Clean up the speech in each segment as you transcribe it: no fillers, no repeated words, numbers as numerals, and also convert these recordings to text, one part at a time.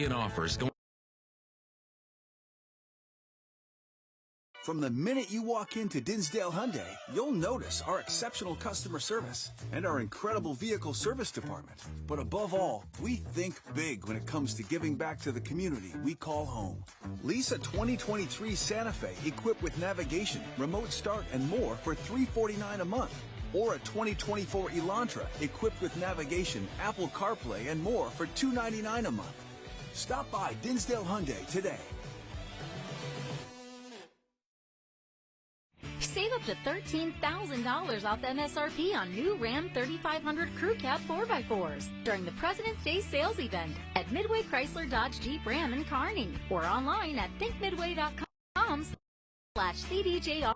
and offers going. From the minute you walk into Dinsdale Hyundai, you'll notice our exceptional customer service and our incredible vehicle service department. But above all, we think big when it comes to giving back to the community we call home. Lease a 2023 Santa Fe equipped with navigation, remote start, and more for $349 a month. Or a 2024 Elantra equipped with navigation, Apple CarPlay, and more for $299 a month. Stop by Dinsdale Hyundai today. Save up to $13,000 off MSRP on new Ram 3500 Crew Cab 4x4s during the President's Day sales event at Midway Chrysler Dodge Jeep Ram in Kearney or online at thinkmidway.com/CDJR.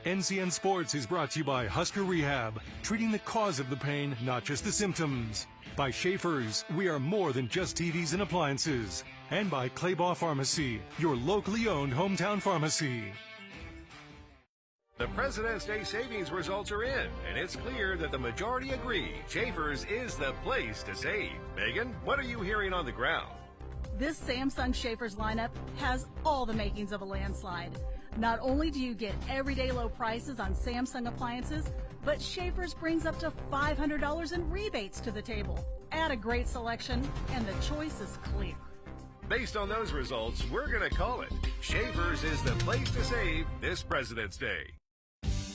NCN Sports is brought to you by Husker Rehab, treating the cause of the pain, not just the symptoms. By Schaefer's, we are more than just TVs and appliances. And by Claybaugh Pharmacy, your locally owned hometown pharmacy. The President's Day savings results are in, and it's clear that the majority agree Schaefer's is the place to save. Megan, what are you hearing on the ground? This Samsung Schaefer's lineup has all the makings of a landslide. Not only do you get everyday low prices on Samsung appliances, but Schaefer's brings up to $500 in rebates to the table. Add a great selection, and the choice is clear. Based on those results, we're going to call it. Schaefer's is the place to save this President's Day.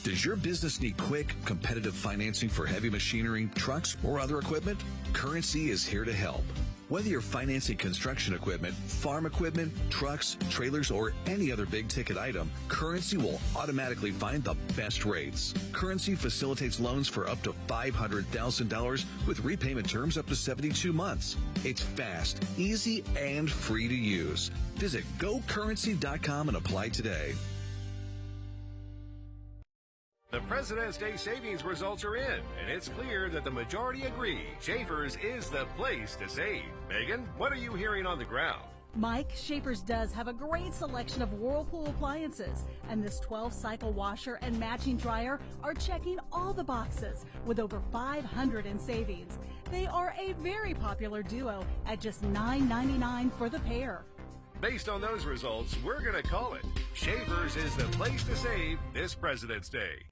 Does your business need quick, competitive financing for heavy machinery, trucks, or other equipment? Currency is here to help. Whether you're financing construction equipment, farm equipment, trucks, trailers, or any other big-ticket item, Currency will automatically find the best rates. Currency facilitates loans for up to $500,000 with repayment terms up to 72 months. It's fast, easy, and free to use. Visit GoCurrency.com and apply today. The President's Day savings results are in, and it's clear that the majority agree Schaefer's is the place to save. Megan, what are you hearing on the ground? Mike, Schaefer's does have a great selection of Whirlpool appliances, and this 12-cycle washer and matching dryer are checking all the boxes with over $500 in savings. They are a very popular duo at just $9.99 for the pair. Based on those results, we're going to call it. Schaefer's is the place to save this President's Day.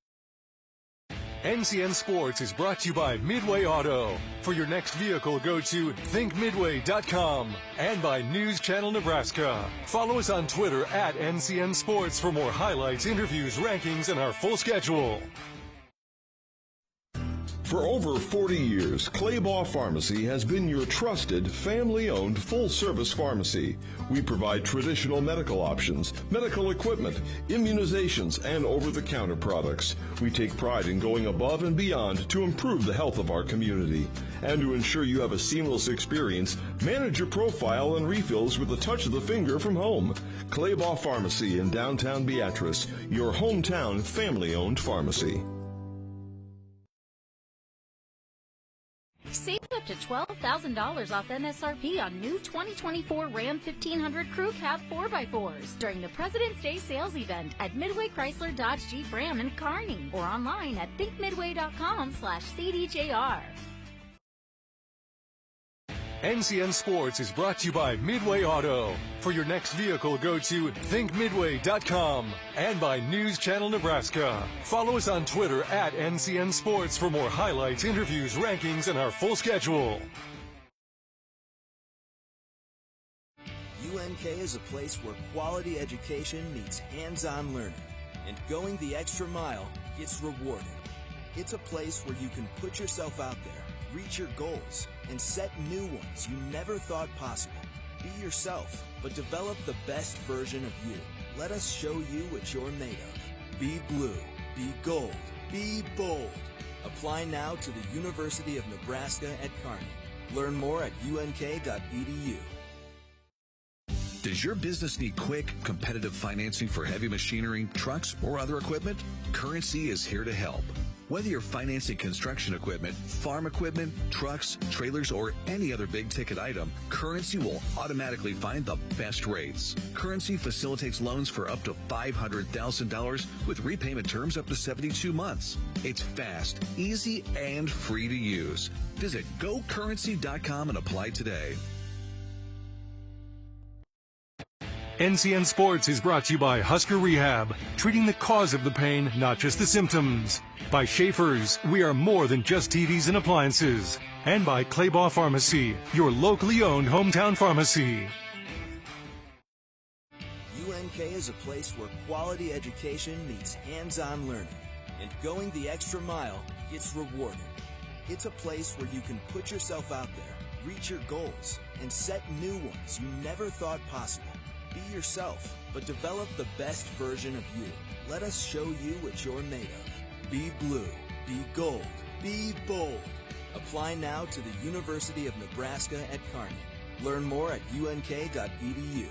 NCN Sports is brought to you by Midway Auto. For your next vehicle, go to thinkmidway.com and by News Channel Nebraska. Follow us on Twitter at NCN Sports for more highlights, interviews, rankings, and our full schedule. For over 40 years, Claybaugh Pharmacy has been your trusted, family-owned, full-service pharmacy. We provide traditional medical options, medical equipment, immunizations, and over-the-counter products. We take pride in going above and beyond to improve the health of our community. And to ensure you have a seamless experience, manage your profile and refills with a touch of the finger from home. Claybaugh Pharmacy in downtown Beatrice, your hometown family-owned pharmacy. Save up to $12,000 off MSRP on new 2024 Ram 1500 Crew Cab 4x4s during the President's Day sales event at Midway Chrysler Dodge Jeep Ram in Kearney or online at thinkmidway.com/CDJR. NCN Sports is brought to you by Midway Auto. For your next vehicle, go to thinkmidway.com and by News Channel Nebraska. Follow us on Twitter at NCN Sports for more highlights, interviews, rankings, and our full schedule. UNK is a place where quality education meets hands-on learning, and going the extra mile gets rewarded. It's a place where you can put yourself out there, reach your goals, and set new ones you never thought possible. Be yourself, but develop the best version of you. Let us show you what you're made of. Be blue, be gold, be bold. Apply now to the University of Nebraska at Kearney. Learn more at unk.edu. Does your business need quick, competitive financing for heavy machinery, trucks, or other equipment? Currency is here to help. Whether you're financing construction equipment, farm equipment, trucks, trailers, or any other big-ticket item, Currency will automatically find the best rates. Currency facilitates loans for up to $500,000 with repayment terms up to 72 months. It's fast, easy, and free to use. Visit GoCurrency.com and apply today. NCN Sports is brought to you by Husker Rehab, treating the cause of the pain, not just the symptoms. By Schaefer's, we are more than just TVs and appliances. And by Claybaugh Pharmacy, your locally owned hometown pharmacy. UNK is a place where quality education meets hands-on learning, and going the extra mile gets rewarded. It's a place where you can put yourself out there, reach your goals, and set new ones you never thought possible. Be yourself, but develop the best version of you. Let us show you what you're made of. Be blue, be gold, be bold. Apply now to the University of Nebraska at Kearney. Learn more at unk.edu.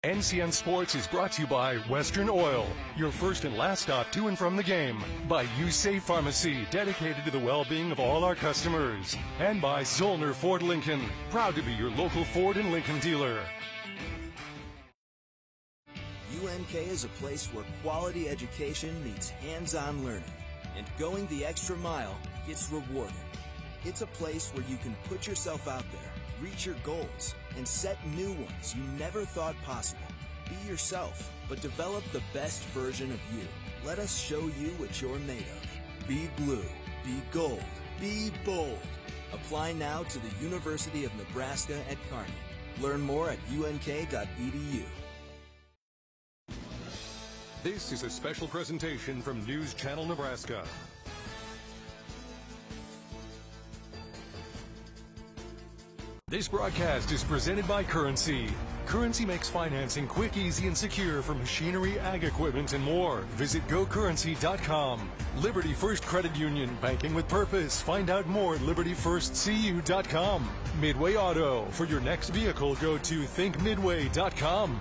NCN Sports is brought to you by Western Oil, your first and last stop to and from the game. By USafe Pharmacy, dedicated to the well-being of all our customers. And by Zollner Ford Lincoln, proud to be your local Ford and Lincoln dealer. UNK is a place where quality education meets hands-on learning, and going the extra mile gets rewarded. It's a place where you can put yourself out there, reach your goals, and set new ones you never thought possible. Be yourself, but develop the best version of you. Let us show you what you're made of. Be blue, be gold, be bold. Apply now to the University of Nebraska at Kearney. Learn more at unk.edu. This is a special presentation from News Channel Nebraska. This broadcast is presented by Currency. Currency makes financing quick, easy, and secure for machinery, ag equipment, and more. Visit GoCurrency.com. Liberty First Credit Union, banking with purpose. Find out more at LibertyFirstCU.com. Midway Auto. For your next vehicle, go to ThinkMidway.com.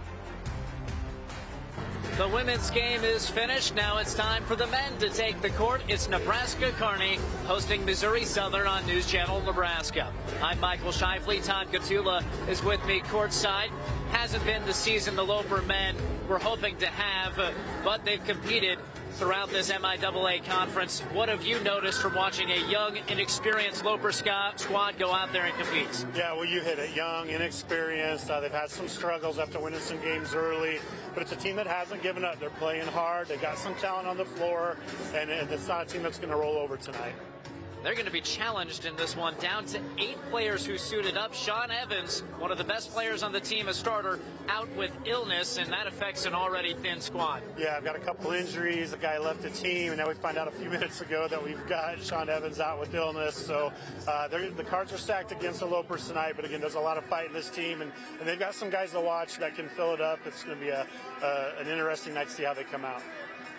The women's game is finished. Now it's time for the men to take the court. It's Nebraska Kearney hosting Missouri Southern on News Channel Nebraska. I'm Michael Shifley. Todd Gatula is with me courtside. Hasn't been the season the Loper men were hoping to have, but they've competed throughout this MIAA conference. What have you noticed from watching a young, inexperienced Loper squad go out there and compete? Yeah, well, you hit it. Young, inexperienced. They've had some struggles after winning some games early, but it's a team that hasn't given up. They're playing hard. They got some talent on the floor, and it's not a team that's going to roll over tonight. They're going to be challenged in this one, down to 8 players who suited up. Sean Evans, one of the best players on the team, a starter, out with illness, and that affects an already thin squad. Yeah, I've got a couple injuries. A guy left the team, and now we find out a few minutes ago that we've got Sean Evans out with illness. So the cards are stacked against the Lopers tonight, but again, there's a lot of fight in this team, and they've got some guys to watch that can fill it up. It's going to be an interesting night to see how they come out.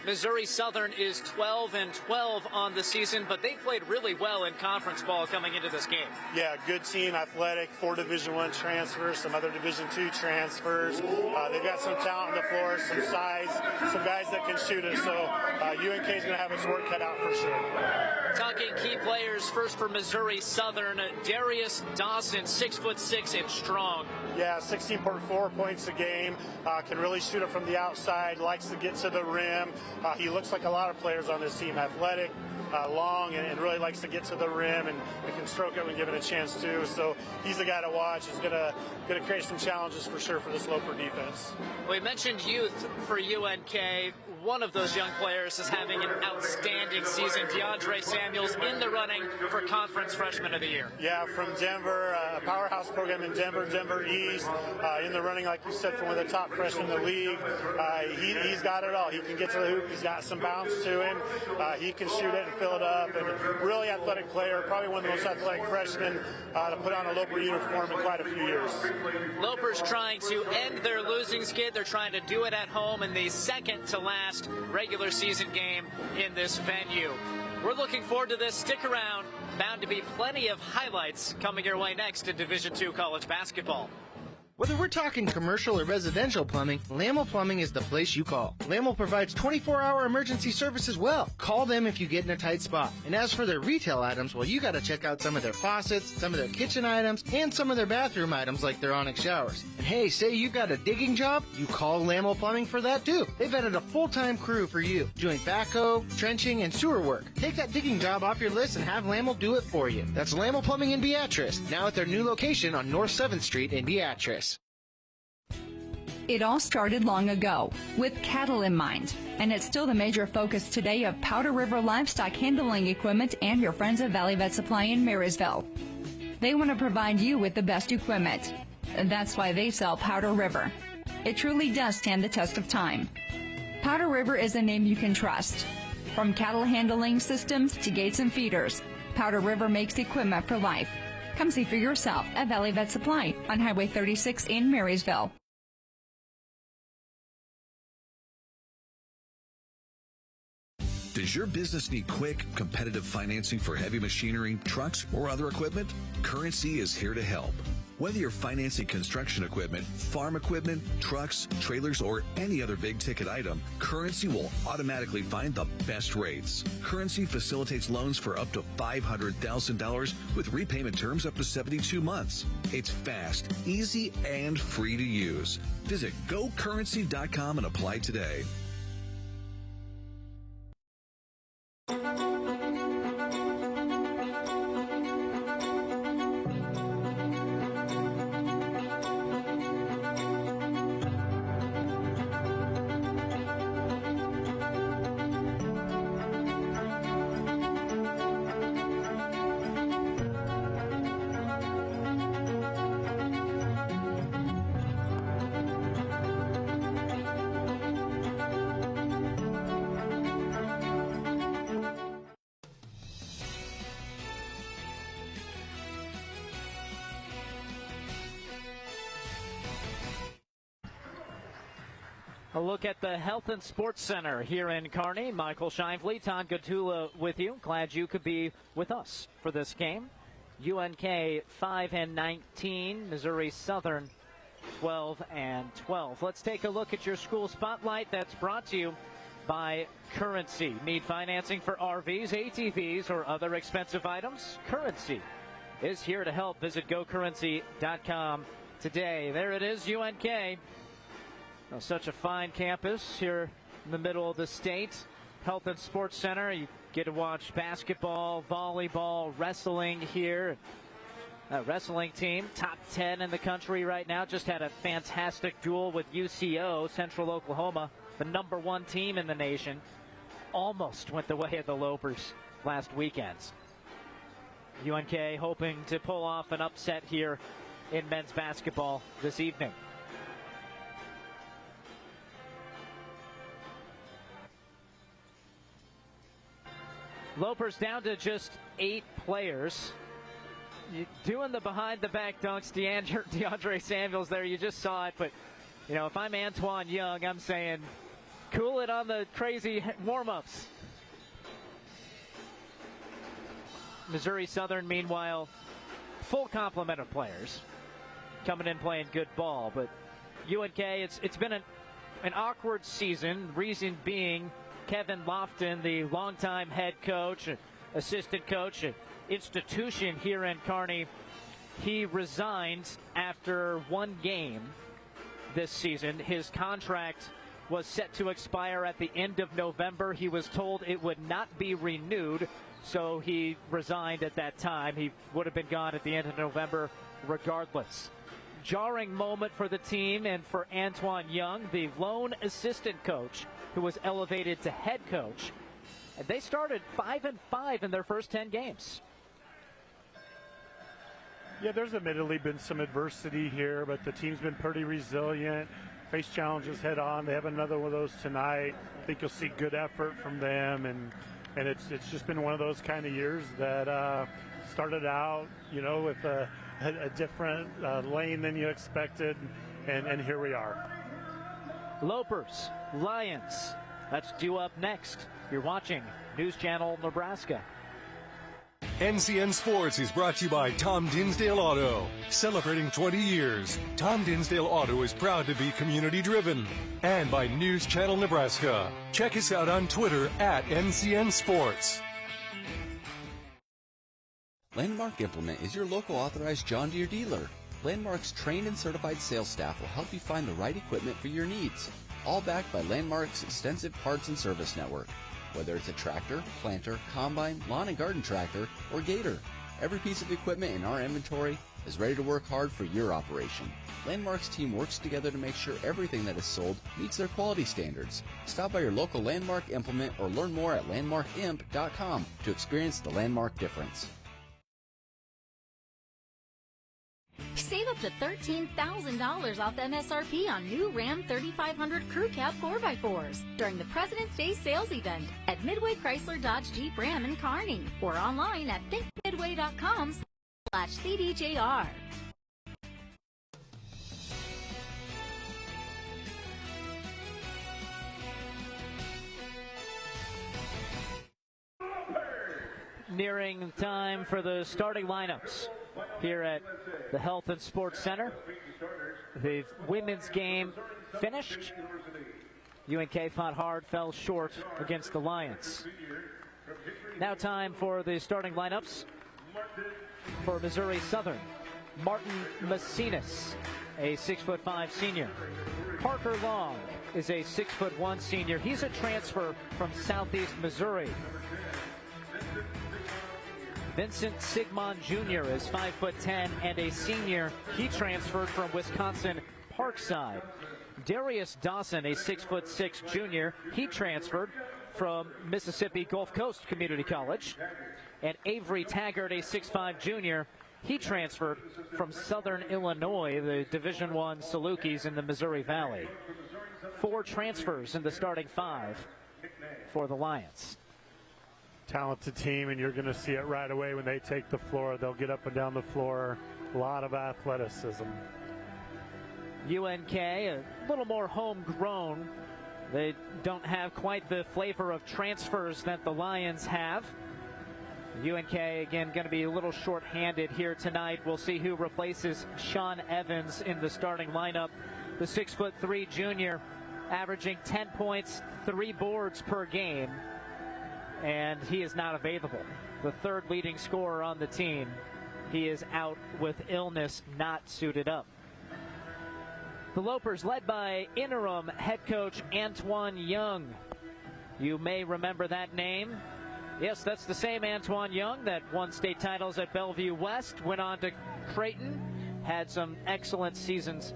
Missouri Southern is 12-12 on the season, but they played really well in conference ball coming into this game. Yeah, good team, athletic, 4 Division I transfers, some other Division II transfers. They've got some talent on the floor, some size, some guys that can shoot it. So UNK is going to have its work cut out for sure. Talking key players, first for Missouri Southern, Darius Dawson, 6'6" and strong. Yeah, 16.4 points a game, can really shoot it from the outside, likes to get to the rim. He looks like a lot of players on this team, athletic, long, and really likes to get to the rim and can stroke it when given a chance to. So he's the guy to watch. He's gonna create some challenges for sure for this Loper defense. We mentioned youth for UNK. One of those young players is having an outstanding season. DeAndre Samuels in the running for Conference Freshman of the Year. Yeah, from Denver, a powerhouse program in Denver East, in the running, like you said, for one of the top freshmen in the league. He's got it all. He can get to the hoop. He's got some bounce to him. He can shoot it and fill it up. And really athletic player, probably one of the most athletic freshmen to put on a Loper uniform in quite a few years. Loper's trying to end their losing skid. They're trying to do it at home in the second to last regular season game in this venue. We're looking forward to this. Stick around. Bound to be plenty of highlights coming your way next in Division II college basketball. Whether we're talking commercial or residential plumbing, Lamel Plumbing is the place you call. Lamel provides 24-hour emergency service as well. Call them if you get in a tight spot. And as for their retail items, well, you got to check out some of their faucets, some of their kitchen items, and some of their bathroom items like their Onyx showers. And hey, say you got a digging job, you call Lamel Plumbing for that too. They've added a full-time crew for you, doing backhoe, trenching, and sewer work. Take that digging job off your list and have Lamel do it for you. That's Lamel Plumbing in Beatrice, now at their new location on North 7th Street in Beatrice. It all started long ago, with cattle in mind, and it's still the major focus today of Powder River Livestock Handling Equipment and your friends at Valley Vet Supply in Marysville. They want to provide you with the best equipment. That's why they sell Powder River. It truly does stand the test of time. Powder River is a name you can trust. From cattle handling systems to gates and feeders, Powder River makes equipment for life. Come see for yourself at Valley Vet Supply on Highway 36 in Marysville. Does your business need quick, competitive financing for heavy machinery, trucks, or other equipment? Currency is here to help. Whether you're financing construction equipment, farm equipment, trucks, trailers, or any other big-ticket item, Currency will automatically find the best rates. Currency facilitates loans for up to $500,000 with repayment terms up to 72 months. It's fast, easy, and free to use. Visit GoCurrency.com and apply today. A look at the Health and Sports Center here in Kearney. Michael Shively, Todd Gatula with you. Glad you could be with us for this game. UNK 5-19, Missouri Southern 12-12. Let's take a look at your school spotlight that's brought to you by Currency. Need financing for RVs, ATVs, or other expensive items? Currency is here to help. Visit GoCurrency.com today. There it is, UNK. Oh, such a fine campus here in the middle of the state. Health and Sports Center. You get to watch basketball, volleyball, wrestling here. Wrestling team, top 10 in the country right now. Just had a fantastic duel with UCO, Central Oklahoma, the number 1 team in the nation. Almost went the way of the Lopers last weekend. UNK hoping to pull off an upset here in men's basketball this evening. Lopers down to just 8 players. Doing the behind-the-back dunks, DeAndre Samuels there. You just saw it, but, you know, if I'm Antoine Young, I'm saying cool it on the crazy warm-ups. Missouri Southern, meanwhile, full complement of players coming in playing good ball. But UNK, it's been an awkward season, reason being Kevin Lofton, the longtime head coach, assistant coach at institution here in Kearney, he resigned after 1 game this season. His contract was set to expire at the end of November. He was told it would not be renewed, so he resigned at that time. He would have been gone at the end of November regardless. Jarring moment for the team and for Antoine Young, the lone assistant coach who was elevated to head coach. And they started 5-5 in their first 10 games. Yeah, there's admittedly been some adversity here, but the team's been pretty resilient. Face challenges head on. They have another one of those tonight. I think you'll see good effort from them, and it's just been one of those kind of years that started out, you know, with a different lane than you expected, and here we are. Lopers, Lions. That's due up next. You're watching News Channel Nebraska. NCN Sports is brought to you by Tom Dinsdale Auto. Celebrating 20 years, Tom Dinsdale Auto is proud to be community-driven. And by News Channel Nebraska. Check us out on Twitter at NCN Sports. Landmark Implement is your local authorized John Deere dealer. Landmark's trained and certified sales staff will help you find the right equipment for your needs. All backed by Landmark's extensive parts and service network. Whether it's a tractor, planter, combine, lawn and garden tractor, or gator, every piece of equipment in our inventory is ready to work hard for your operation. Landmark's team works together to make sure everything that is sold meets their quality standards. Stop by your local Landmark Implement or learn more at landmarkimp.com to experience the Landmark difference. Save up to $13,000 off MSRP on new Ram 3500 Crew Cab 4x4s during the President's Day sales event at Midway Chrysler Dodge Jeep Ram in Kearney or online at thinkmidway.com/CDJR. Nearing time for the starting lineups here at the Health and Sports Center. The women's game finished. UNK fought hard, fell short against the Lions. Now time for the starting lineups for Missouri Southern. Martin Macinas, a 6'5" senior. Parker Long is a 6'1" senior. He's a transfer from Southeast Missouri. Vincent Sigmund Jr. is 5'10" and a senior. He transferred from Wisconsin Parkside. Darius Dawson, a 6'6" junior. He transferred from Mississippi Gulf Coast Community College. And Avery Taggart, a 6'5" junior. He transferred from Southern Illinois, the Division I Salukis in the Missouri Valley. 4 transfers in the starting 5 for the Lions. Talented team, and you're going to see it right away when they take the floor. They'll get up and down the floor. A lot of athleticism. UNK, a little more homegrown. They don't have quite the flavor of transfers that the Lions have. UNK, again, going to be a little short-handed here tonight. We'll see who replaces Sean Evans in the starting lineup. The 6'3" junior, averaging 10 points, 3 boards per game. And he is not available. The third leading scorer on the team. He is out with illness, not suited up. The Lopers led by interim head coach Antoine Young. You may remember that name. Yes, that's the same Antoine Young that won state titles at Bellevue West, went on to Creighton, had some excellent seasons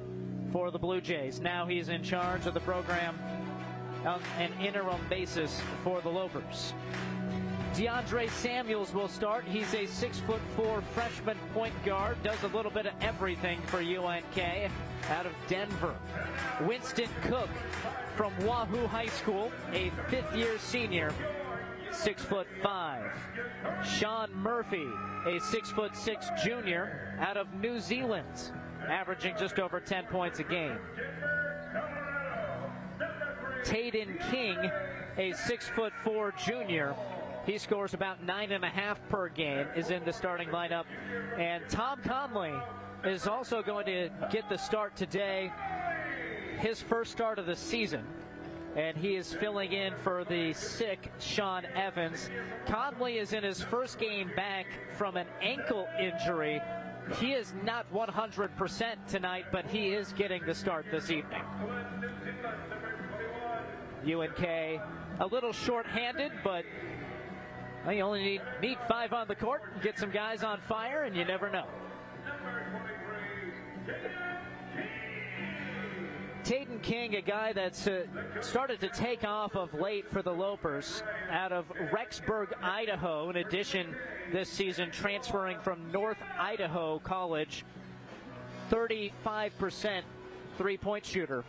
for the Blue Jays. Now he's in charge of the program on an interim basis for the Lopers. DeAndre Samuels will start. He's a 6'4" freshman point guard, does a little bit of everything for UNK out of Denver. Winston Cook from Wahoo High School, a 5th-year senior, 6'5". Sean Murphy, a 6'6" junior out of New Zealand, averaging just over 10 points a game. Tayden King, a 6'4" junior. He scores about 9.5 per game, is in the starting lineup. And Tom Conley is also going to get the start today, his first start of the season. And he is filling in for the sick Sean Evans. Conley is in his first game back from an ankle injury. He is not 100% tonight, but he is getting the start this evening. UNK a little short-handed, but you only need 5 on the court, get some guys on fire, and you never know. Tayden King, a guy that's started to take off of late for the Lopers, out of Rexburg, Idaho. In addition, this season transferring from North Idaho College, 35% three-point shooter.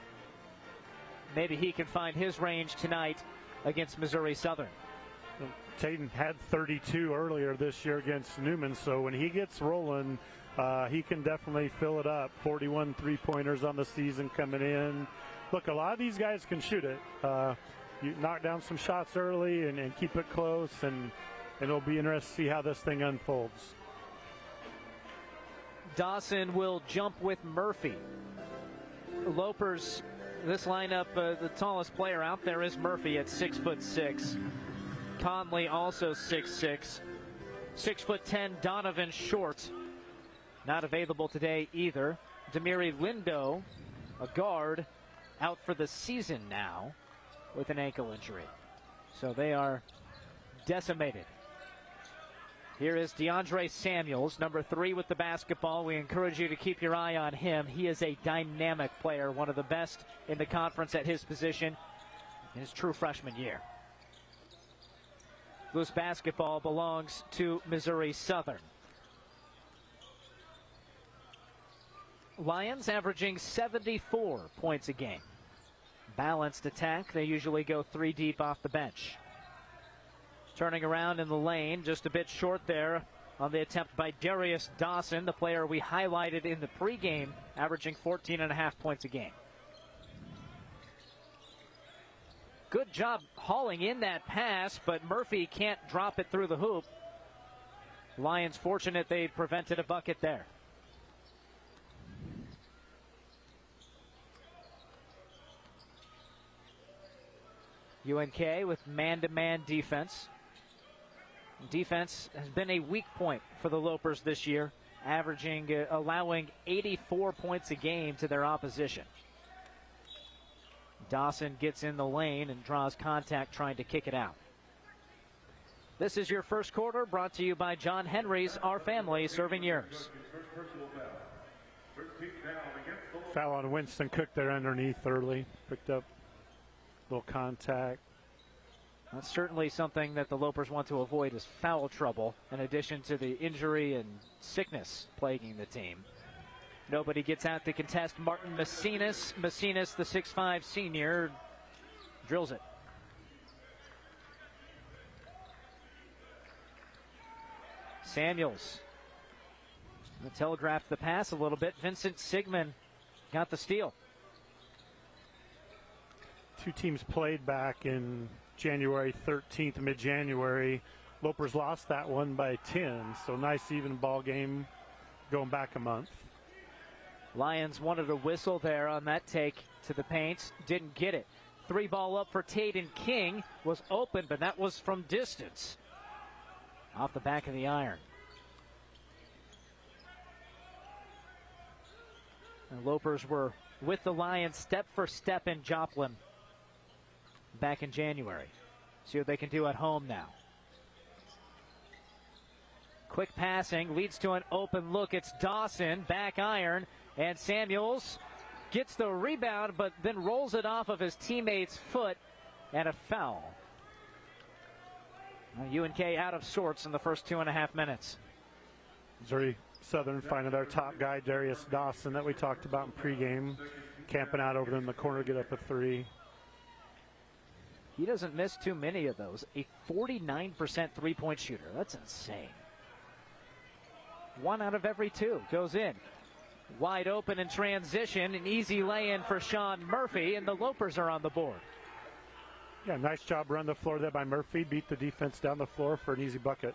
Maybe he can find his range tonight against Missouri Southern. Tayden had 32 earlier this year against Newman, so when he gets rolling, he can definitely fill it up. 41 three-pointers on the season coming in. Look, a lot of these guys can shoot it. You knock down some shots early and keep it close, and and it'll be interesting to see how this thing unfolds. Dawson will jump with Murphy. Lopers, this lineup, the tallest player out there is Murphy at 6'6". Conley also 6'6". 6'10", Donovan Short, not available today either. Demiri Lindo, a guard, out for the season now with an ankle injury. So they are decimated. Here is DeAndre Samuels, number 3 with the basketball. We encourage you to keep your eye on him. He is a dynamic player, one of the best in the conference at his position in his true freshman year. Loose basketball belongs to Missouri Southern. Lions averaging 74 points a game. Balanced attack. They usually go 3 deep off the bench. Turning around in the lane, just a bit short there on the attempt by Darius Dawson, the player we highlighted in the pregame, averaging 14.5 points a game. Good job hauling in that pass, but Murphy can't drop it through the hoop. Lions fortunate they prevented a bucket there. UNK with man-to-man defense. Defense has been a weak point for the Lopers this year, allowing 84 points a game to their opposition. Dawson gets in the lane and draws contact trying to kick it out. This is your first quarter, brought to you by John Henry's, our family serving yours. Foul on Winston Cook there underneath early. Picked up a little contact. That's certainly something that the Lopers want to avoid, is foul trouble, in addition to the injury and sickness plaguing the team. Nobody gets out to contest Martin Macinas. Macinas, the 6'5 senior, drills it. Samuels telegraphed the pass a little bit. Vincent Sigmund got the steal. Two teams played back in January 13th, mid-January. Lopers lost that one by 10, so nice even ball game going back a month. Lions wanted a whistle there on that take to the paint. Didn't get it. 3-ball up for Taden King. Was open, but that was from distance. Off the back of the iron. And Lopers were with the Lions step for step in Joplin back in January. See what they can do at home now. Quick passing leads to an open look. It's Dawson, back iron, and Samuels gets the rebound, but then rolls it off of his teammate's foot, and a foul. UNK out of sorts in the first 2.5 minutes. Missouri Southern finding their top guy, Darius Dawson, that we talked about in pregame, camping out over in the corner to get up a 3. He doesn't miss too many of those. A 49% three-point shooter. That's insane. 1 out of every 2 goes in. Wide open in transition. An easy lay-in for Sean Murphy, and the Lopers are on the board. Yeah, nice job run the floor there by Murphy. Beat the defense down the floor for an easy bucket.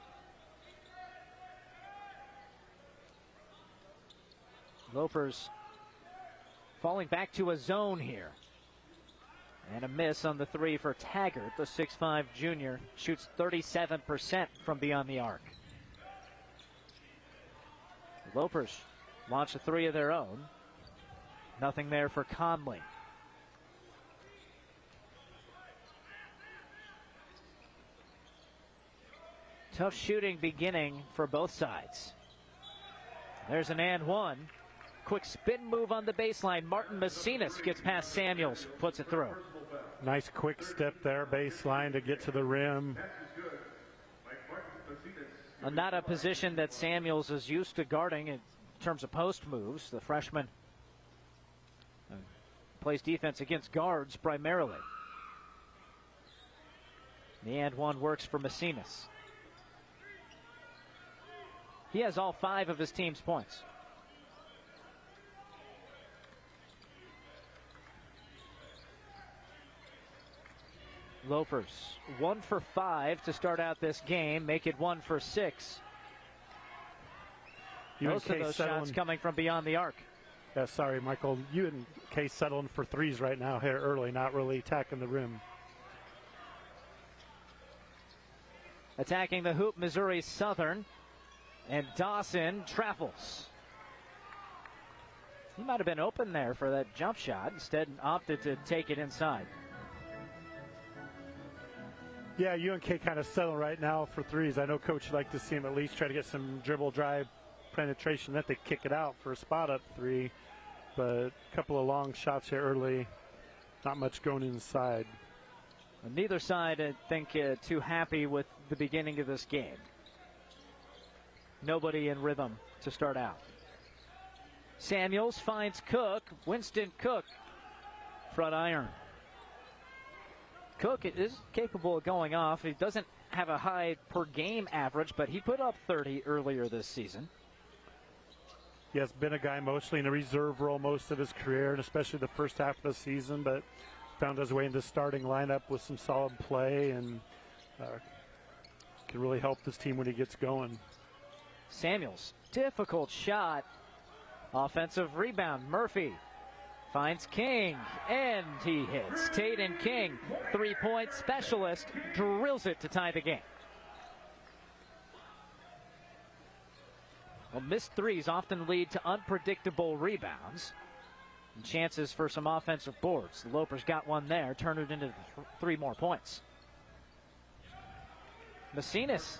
Lopers falling back to a zone here. And a miss on the 3 for Taggart, the 6'5 junior. Shoots 37% from beyond the arc. The Lopers launch a 3 of their own. Nothing there for Conley. Tough shooting beginning for both sides. There's an and one. Quick spin move on the baseline. Martin Macinas gets past Samuels, puts it through. Nice quick step there, baseline to get to the rim. Not a position that Samuels is used to guarding in terms of post moves. The freshman plays defense against guards primarily. The and one works for Macinas. He has all 5 of his team's points. Lopers 1 for 5 to start out this game, make it 1 for 6. Most of those shots coming from beyond the arc. Yeah, sorry, Michael. UNK settling for threes right now here early, not really attacking the rim. Attacking the hoop, Missouri Southern, and Dawson travels. He might have been open there for that jump shot, instead opted to take it inside. Yeah, UNK kind of settled right now for threes. I know Coach would like to see him at least try to get some dribble drive penetration, that they kick it out for a spot up three, but a couple of long shots here early, not much going inside. Neither side, I think, too happy with the beginning of this game. Nobody in rhythm to start out. Samuels finds Cook. Winston Cook, front iron. Cook is capable of going off. He doesn't have a high per game average, but he put up 30 earlier this season. He has been a guy mostly in a reserve role most of his career, and especially the first half of the season, but found his way into the starting lineup with some solid play and can really help this team when he gets going. Samuels, difficult shot. Offensive rebound. Murphy finds King, and he hits. Taden King, three-point specialist, drills it to tie the game. Well, missed threes often lead to unpredictable rebounds and chances for some offensive boards. The Lopers got one there, turned it into 3 more points. Macinas,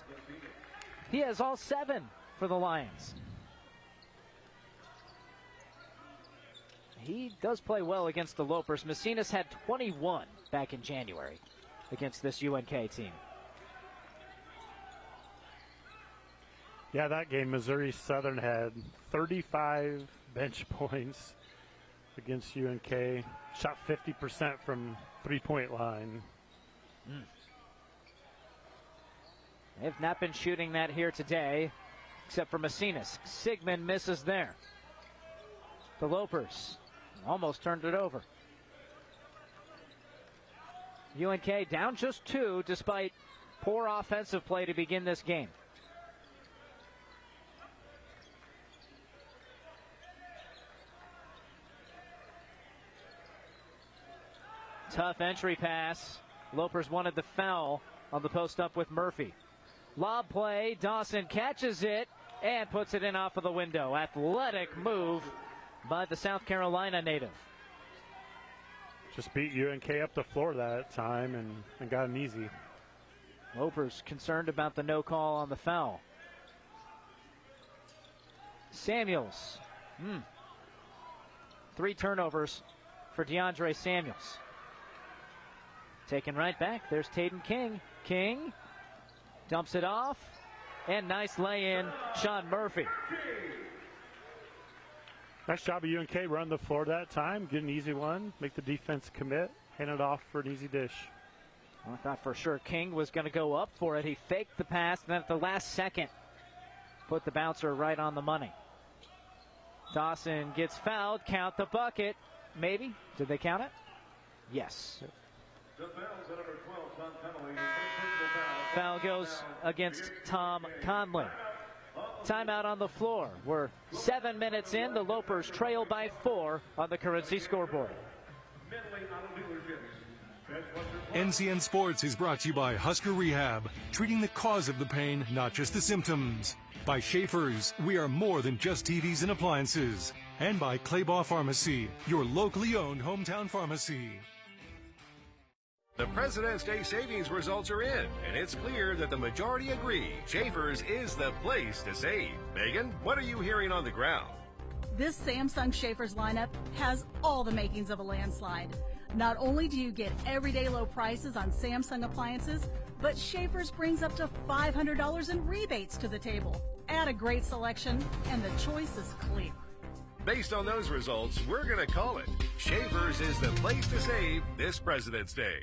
he has all 7 for the Lions. He does play well against the Lopers. Macinas had 21 back in January against this UNK team. Yeah, that game, Missouri Southern had 35 bench points against UNK. Shot 50% from three-point line. They have not been shooting that here today, except for Macinas. Sigmund misses there. The Lopers almost turned it over. UNK down just 2 despite poor offensive play to begin this game. Tough entry pass. Lopers wanted the foul on the post up with Murphy. Lob play. Dawson catches it and puts it in off of the window. Athletic move by the South Carolina native. Just beat UNK up the floor that time and got an easy. Lopers concerned about the no call on the foul. Samuels. 3 turnovers for DeAndre Samuels. Taken right back. There's Taden King. King dumps it off. And nice lay-in, Sean Murphy. Nice job of UNK running the floor that time. Get an easy one. Make the defense commit. Hand it off for an easy dish. Well, I thought for sure King was going to go up for it. He faked the pass, and then at the last second, put the bouncer right on the money. Dawson gets fouled. Count the bucket. Maybe. Did they count it? Yes. Foul goes against Tom Conley. Timeout on the floor. We're 7 minutes in. The Lopers trail by 4 on the Currency scoreboard. NCN Sports is brought to you by Husker Rehab, treating the cause of the pain, not just the symptoms. By Schaefer's, we are more than just TVs and appliances. And by Claybaugh Pharmacy, your locally owned hometown pharmacy. The President's Day savings results are in, and it's clear that the majority agree Schaefer's is the place to save. Megan, what are you hearing on the ground? This Samsung Schaefer's lineup has all the makings of a landslide. Not only do you get everyday low prices on Samsung appliances, but Schaefer's brings up to $500 in rebates to the table. Add a great selection, and the choice is clear. Based on those results, we're going to call it. Schaefer's is the place to save this President's Day.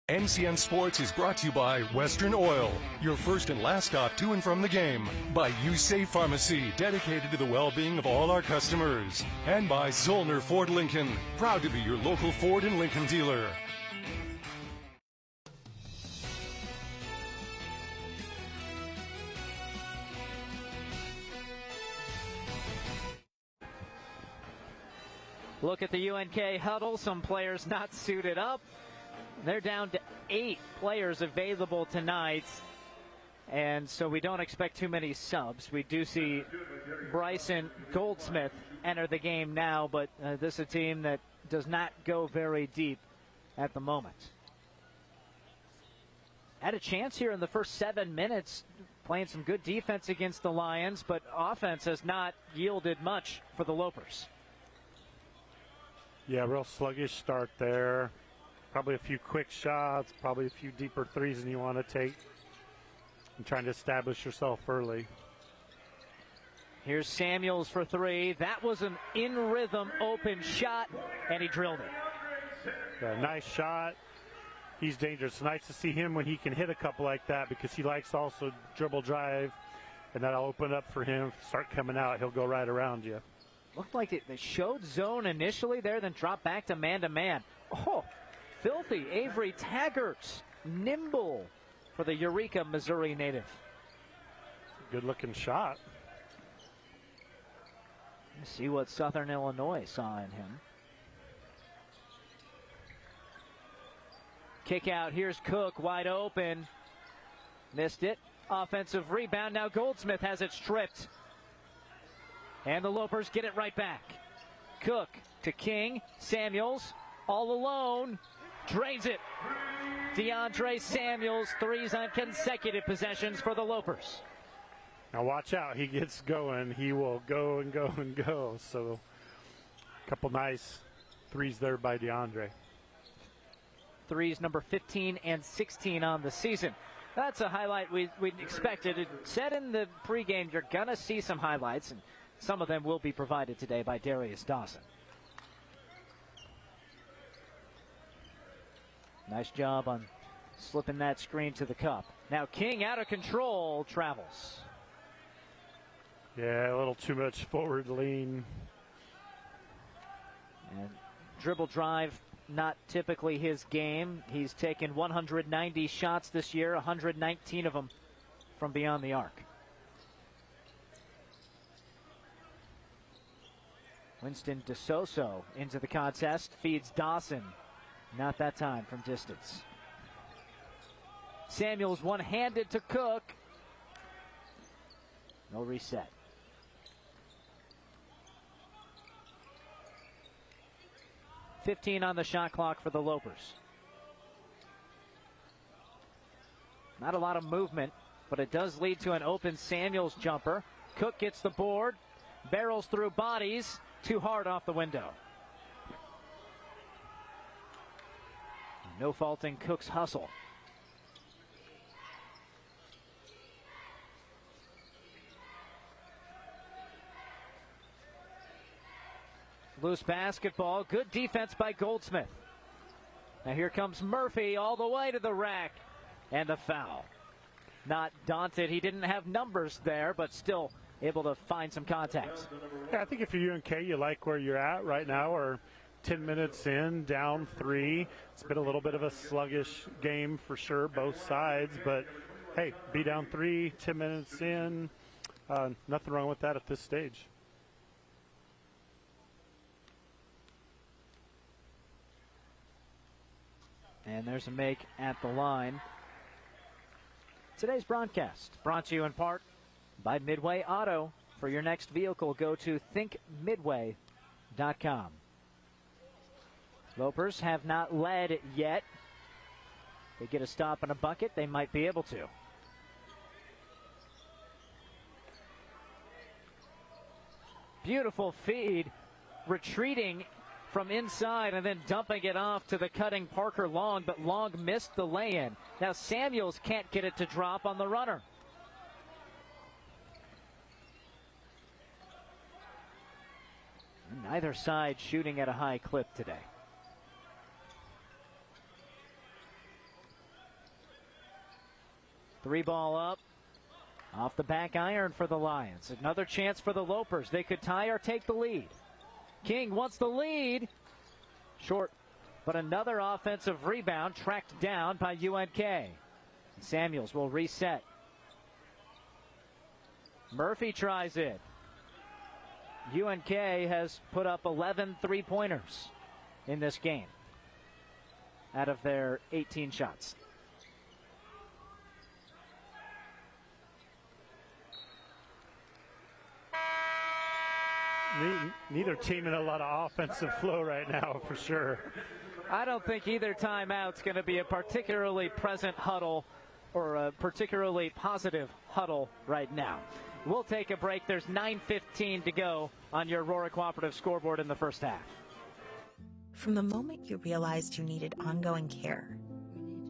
NCN Sports is brought to you by Western Oil, your first and last stop to and from the game. By USafe Pharmacy, dedicated to the well-being of all our customers. And by Zollner Ford Lincoln, proud to be your local Ford and Lincoln dealer. Look at the UNK huddle. Some players not suited up. They're down to 8 players available tonight. And so we don't expect too many subs. We do see Bryson Goldsmith enter the game now, but this is a team that does not go very deep at the moment. Had a chance here in the first 7 minutes, playing some good defense against the Lions, but offense has not yielded much for the Lopers. Yeah, real sluggish start there. Probably a few quick shots, probably a few deeper threes than you want to take. And trying to establish yourself early. Here's Samuels for 3. That was an in-rhythm open shot, and he drilled it. Yeah, nice shot. He's dangerous. Nice to see him when he can hit a couple like that, because he likes to also dribble drive, and that'll open up for him. Start coming out, he'll go right around you. Looked like they showed zone initially there, then dropped back to man-to-man. Oh, filthy. Avery Taggart, nimble for the Eureka, Missouri native. Good-looking shot. Let's see what Southern Illinois saw in him. Kick out. Here's Cook wide open. Missed it. Offensive rebound. Now Goldsmith has it stripped. And the Lopers get it right back. Cook to King. Samuels all alone. Drains it. DeAndre Samuels, 3s on consecutive possessions for the Lopers. Now watch out. He gets going. He will go and go and go. So a couple nice 3s there by DeAndre. 3s number 15 and 16 on the season. That's a highlight we expected. It said in the pregame you're going to see some highlights, and some of them will be provided today by Darius Dawson. Nice job on slipping that screen to the cup. Now King out of control, travels. Yeah, a little too much forward lean. And dribble drive, not typically his game. He's taken 190 shots this year, 119 of them from beyond the arc. Winston DeSoso into the contest, feeds Dawson. Not that time from distance. Samuels one-handed to Cook. No reset. .15 on the shot clock for the Lopers. Not a lot of movement, but it does lead to an open Samuels jumper. Cook gets the board, barrels through bodies, too hard off the window. No faulting Cook's hustle. Loose basketball. Good defense by Goldsmith. Now here comes Murphy all the way to the rack. And the foul. Not daunted. He didn't have numbers there, but still able to find some contact. Yeah, I think if you're UNK, you like where you're at right now, or 10 minutes in, down 3. It's been a little bit of a sluggish game for sure, both sides. But, hey, be down 3, 10 minutes in. Nothing wrong with that at this stage. And there's a make at the line. Today's broadcast brought to you in part by Midway Auto. For your next vehicle, go to thinkmidway.com. Lopers have not led yet. They get a stop and a bucket, they might be able to. Beautiful feed, retreating from inside and then dumping it off to the cutting Parker Long, but Long missed the lay-in. Now Samuels can't get it to drop on the runner. Neither side shooting at a high clip today. Three ball up. Off the back iron for the Lions. Another chance for the Lopers. They could tie or take the lead. King wants the lead. Short, but another offensive rebound tracked down by UNK. Samuels will reset. Murphy tries it. UNK has put up 11 three-pointers in this game out of their 18 shots. Neither team in a lot of offensive flow right now, for sure. I don't think either timeout's going to be a particularly present huddle or a particularly positive huddle right now. We'll take a break. There's 9:15 to go on your Aurora Cooperative scoreboard in the first half. From the moment you realized you needed ongoing care,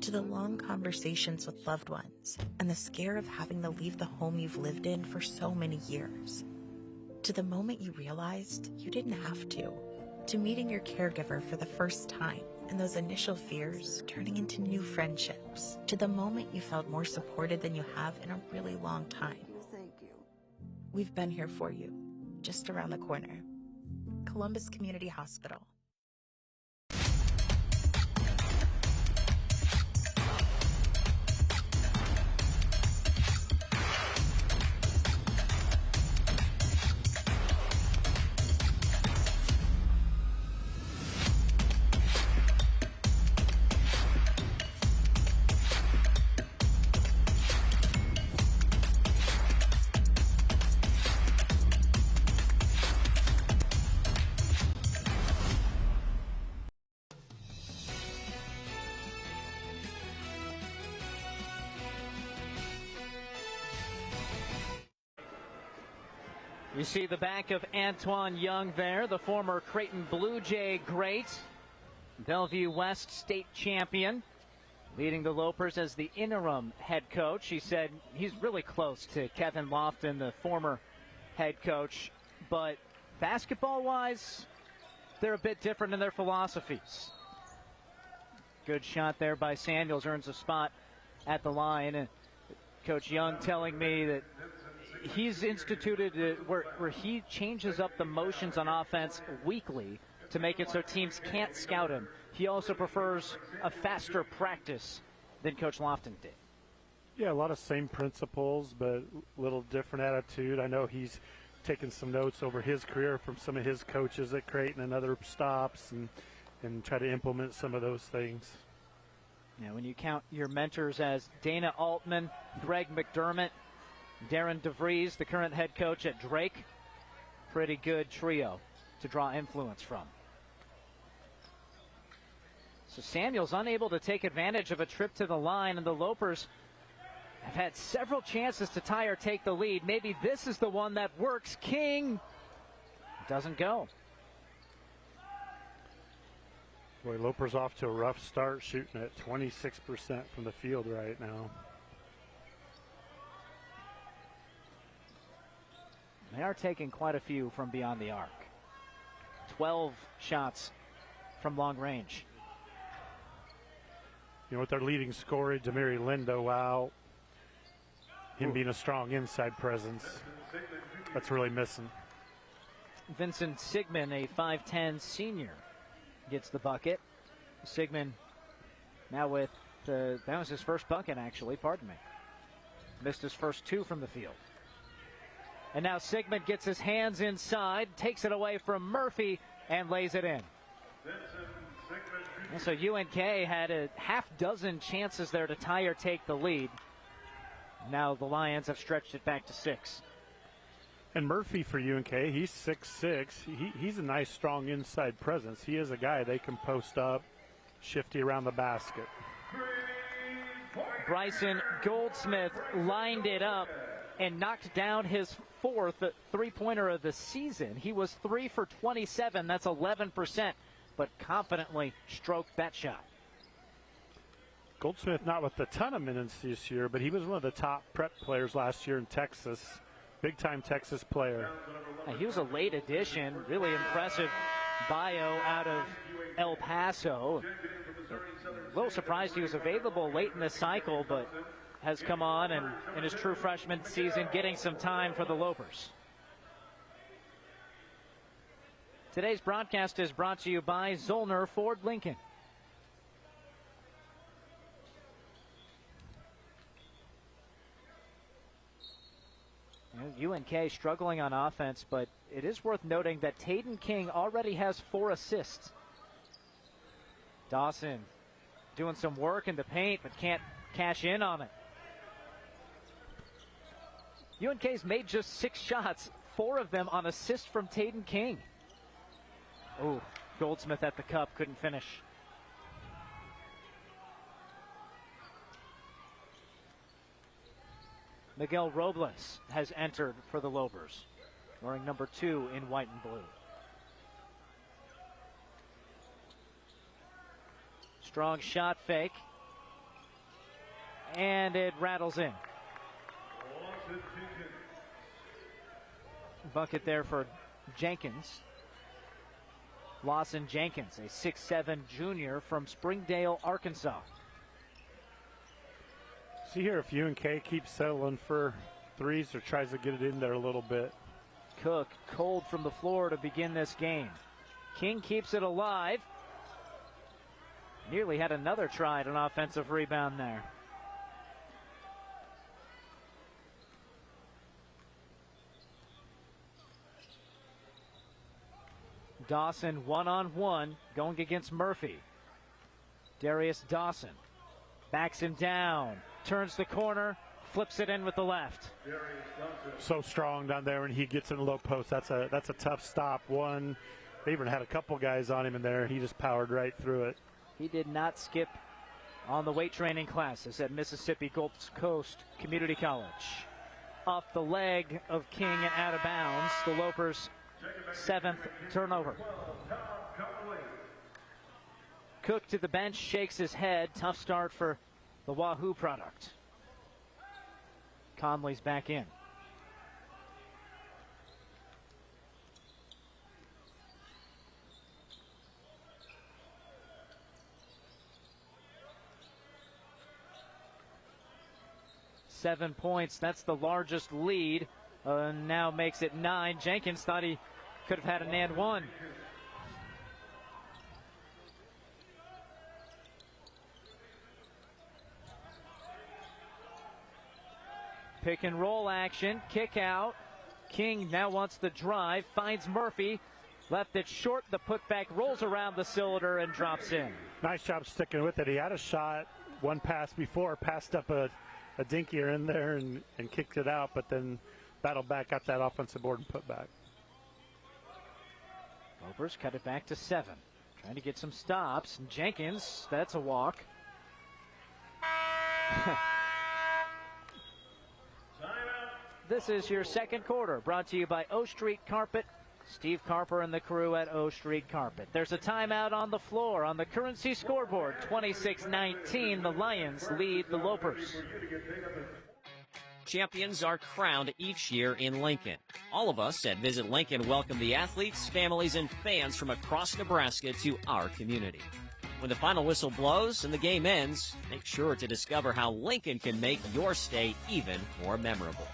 to the long conversations with loved ones, and the scare of having to leave the home you've lived in for so many years, to the moment you realized you didn't have to meeting your caregiver for the first time, and those initial fears turning into new friendships, to the moment you felt more supported than you have in a really long time. Thank you. We've been here for you, just around the corner. Columbus Community Hospital. You see the back of Antoine Young there, the former Creighton Blue Jay great, Bellevue West state champion, leading the Lopers as the interim head coach. He said he's really close to Kevin Lofton, the former head coach, but basketball-wise, they're a bit different in their philosophies. Good shot there by Samuels, earns a spot at the line. And Coach Young telling me that he's instituted where he changes up the motions on offense weekly to make it so teams can't scout him. He also prefers a faster practice than Coach Lofton did. Yeah, a lot of same principles, but a little different attitude. I know he's taken some notes over his career from some of his coaches at Creighton and other stops and try to implement some of those things. Now, when you count your mentors as Dana Altman, Greg McDermott, Darren DeVries, the current head coach at Drake, pretty good trio to draw influence from. So Samuels unable to take advantage of a trip to the line, and the Lopers have had several chances to tie or take the lead. Maybe this is the one that works. King doesn't go. Boy, Lopers off to a rough start, shooting at 26% from the field right now. They are taking quite a few from beyond the arc. 12 shots from long range. You know, with their leading scorer, Demiri Lindo, wow, him being a strong inside presence, that's really missing. Vincent Sigmund, a 5'10 senior, gets the bucket. Sigmund now with, that was his first bucket actually, pardon me. Missed his first two from the field. And now Sigmund gets his hands inside, takes it away from Murphy, and lays it in. And so UNK had a half dozen chances there to tie or take the lead. Now the Lions have stretched it back to 6. And Murphy for UNK, he's 6'6". He's a nice, strong inside presence. He is a guy they can post up, shifty around the basket. Bryson Goldsmith lined it up and knocked down his fourth three-pointer of the season. He was 3 for 27. That's 11%, but confidently stroked that shot. Goldsmith not with a ton of minutes this year, but he was one of the top prep players last year in Texas. Big-time Texas player. He was a late addition, really impressive bio out of El Paso. A little surprised he was available late in the cycle, but has come on and in his true freshman season getting some time for the Lopers. Today's broadcast is brought to you by Zollner Ford Lincoln. UNK struggling on offense, but it is worth noting that Taden King already has 4 assists. Dawson doing some work in the paint, but can't cash in on it. UNK's made just 6 shots, 4 of them on assist from Taden King. Oh, Goldsmith at the cup, couldn't finish. Miguel Robles has entered for the Lobers, wearing number 2 in white and blue. Strong shot fake. And it rattles in. Bucket there for Jenkins. Lawson Jenkins, a 6'7" junior from Springdale, Arkansas. See here if UNK keeps settling for threes or tries to get it in there a little bit. Cook cold from the floor to begin this game. King keeps it alive. Nearly had another try at an offensive rebound there. Dawson one-on-one going against Murphy. Darius Dawson backs him down, turns the corner, flips it in with the left. So strong down there when he gets in the low post. That's a tough stop. They even had a couple guys on him in there. He just powered right through it. He did not skip on the weight training classes at Mississippi Gulf Coast Community College. Off the leg of King and out of bounds. The Lopers' 7th turnover. Cook to the bench, shakes his head. Tough start for the Wahoo product. Conley's back in. Seven points, that's the largest lead. Now makes it 9. Jenkins thought he could have had an and one. Pick and roll action, kick out. King now wants the drive, finds Murphy, left it short. The putback rolls around the cylinder and drops in. Nice job sticking with it. He had a shot, one pass before, passed up a dinkier in there and kicked it out, but then battled back, got that offensive board and put back. Lopers cut it back to 7. Trying to get some stops. And Jenkins, that's a walk. This is your second quarter, brought to you by O Street Carpet. Steve Carper and the crew at O Street Carpet. There's a timeout on the floor on the Currency scoreboard. 26-19, the Lions lead the Lopers. Champions are crowned each year in Lincoln. All of us at Visit Lincoln welcome the athletes, families, and fans from across Nebraska to our community. When the final whistle blows and the game ends, make sure to discover how Lincoln can make your stay even more memorable.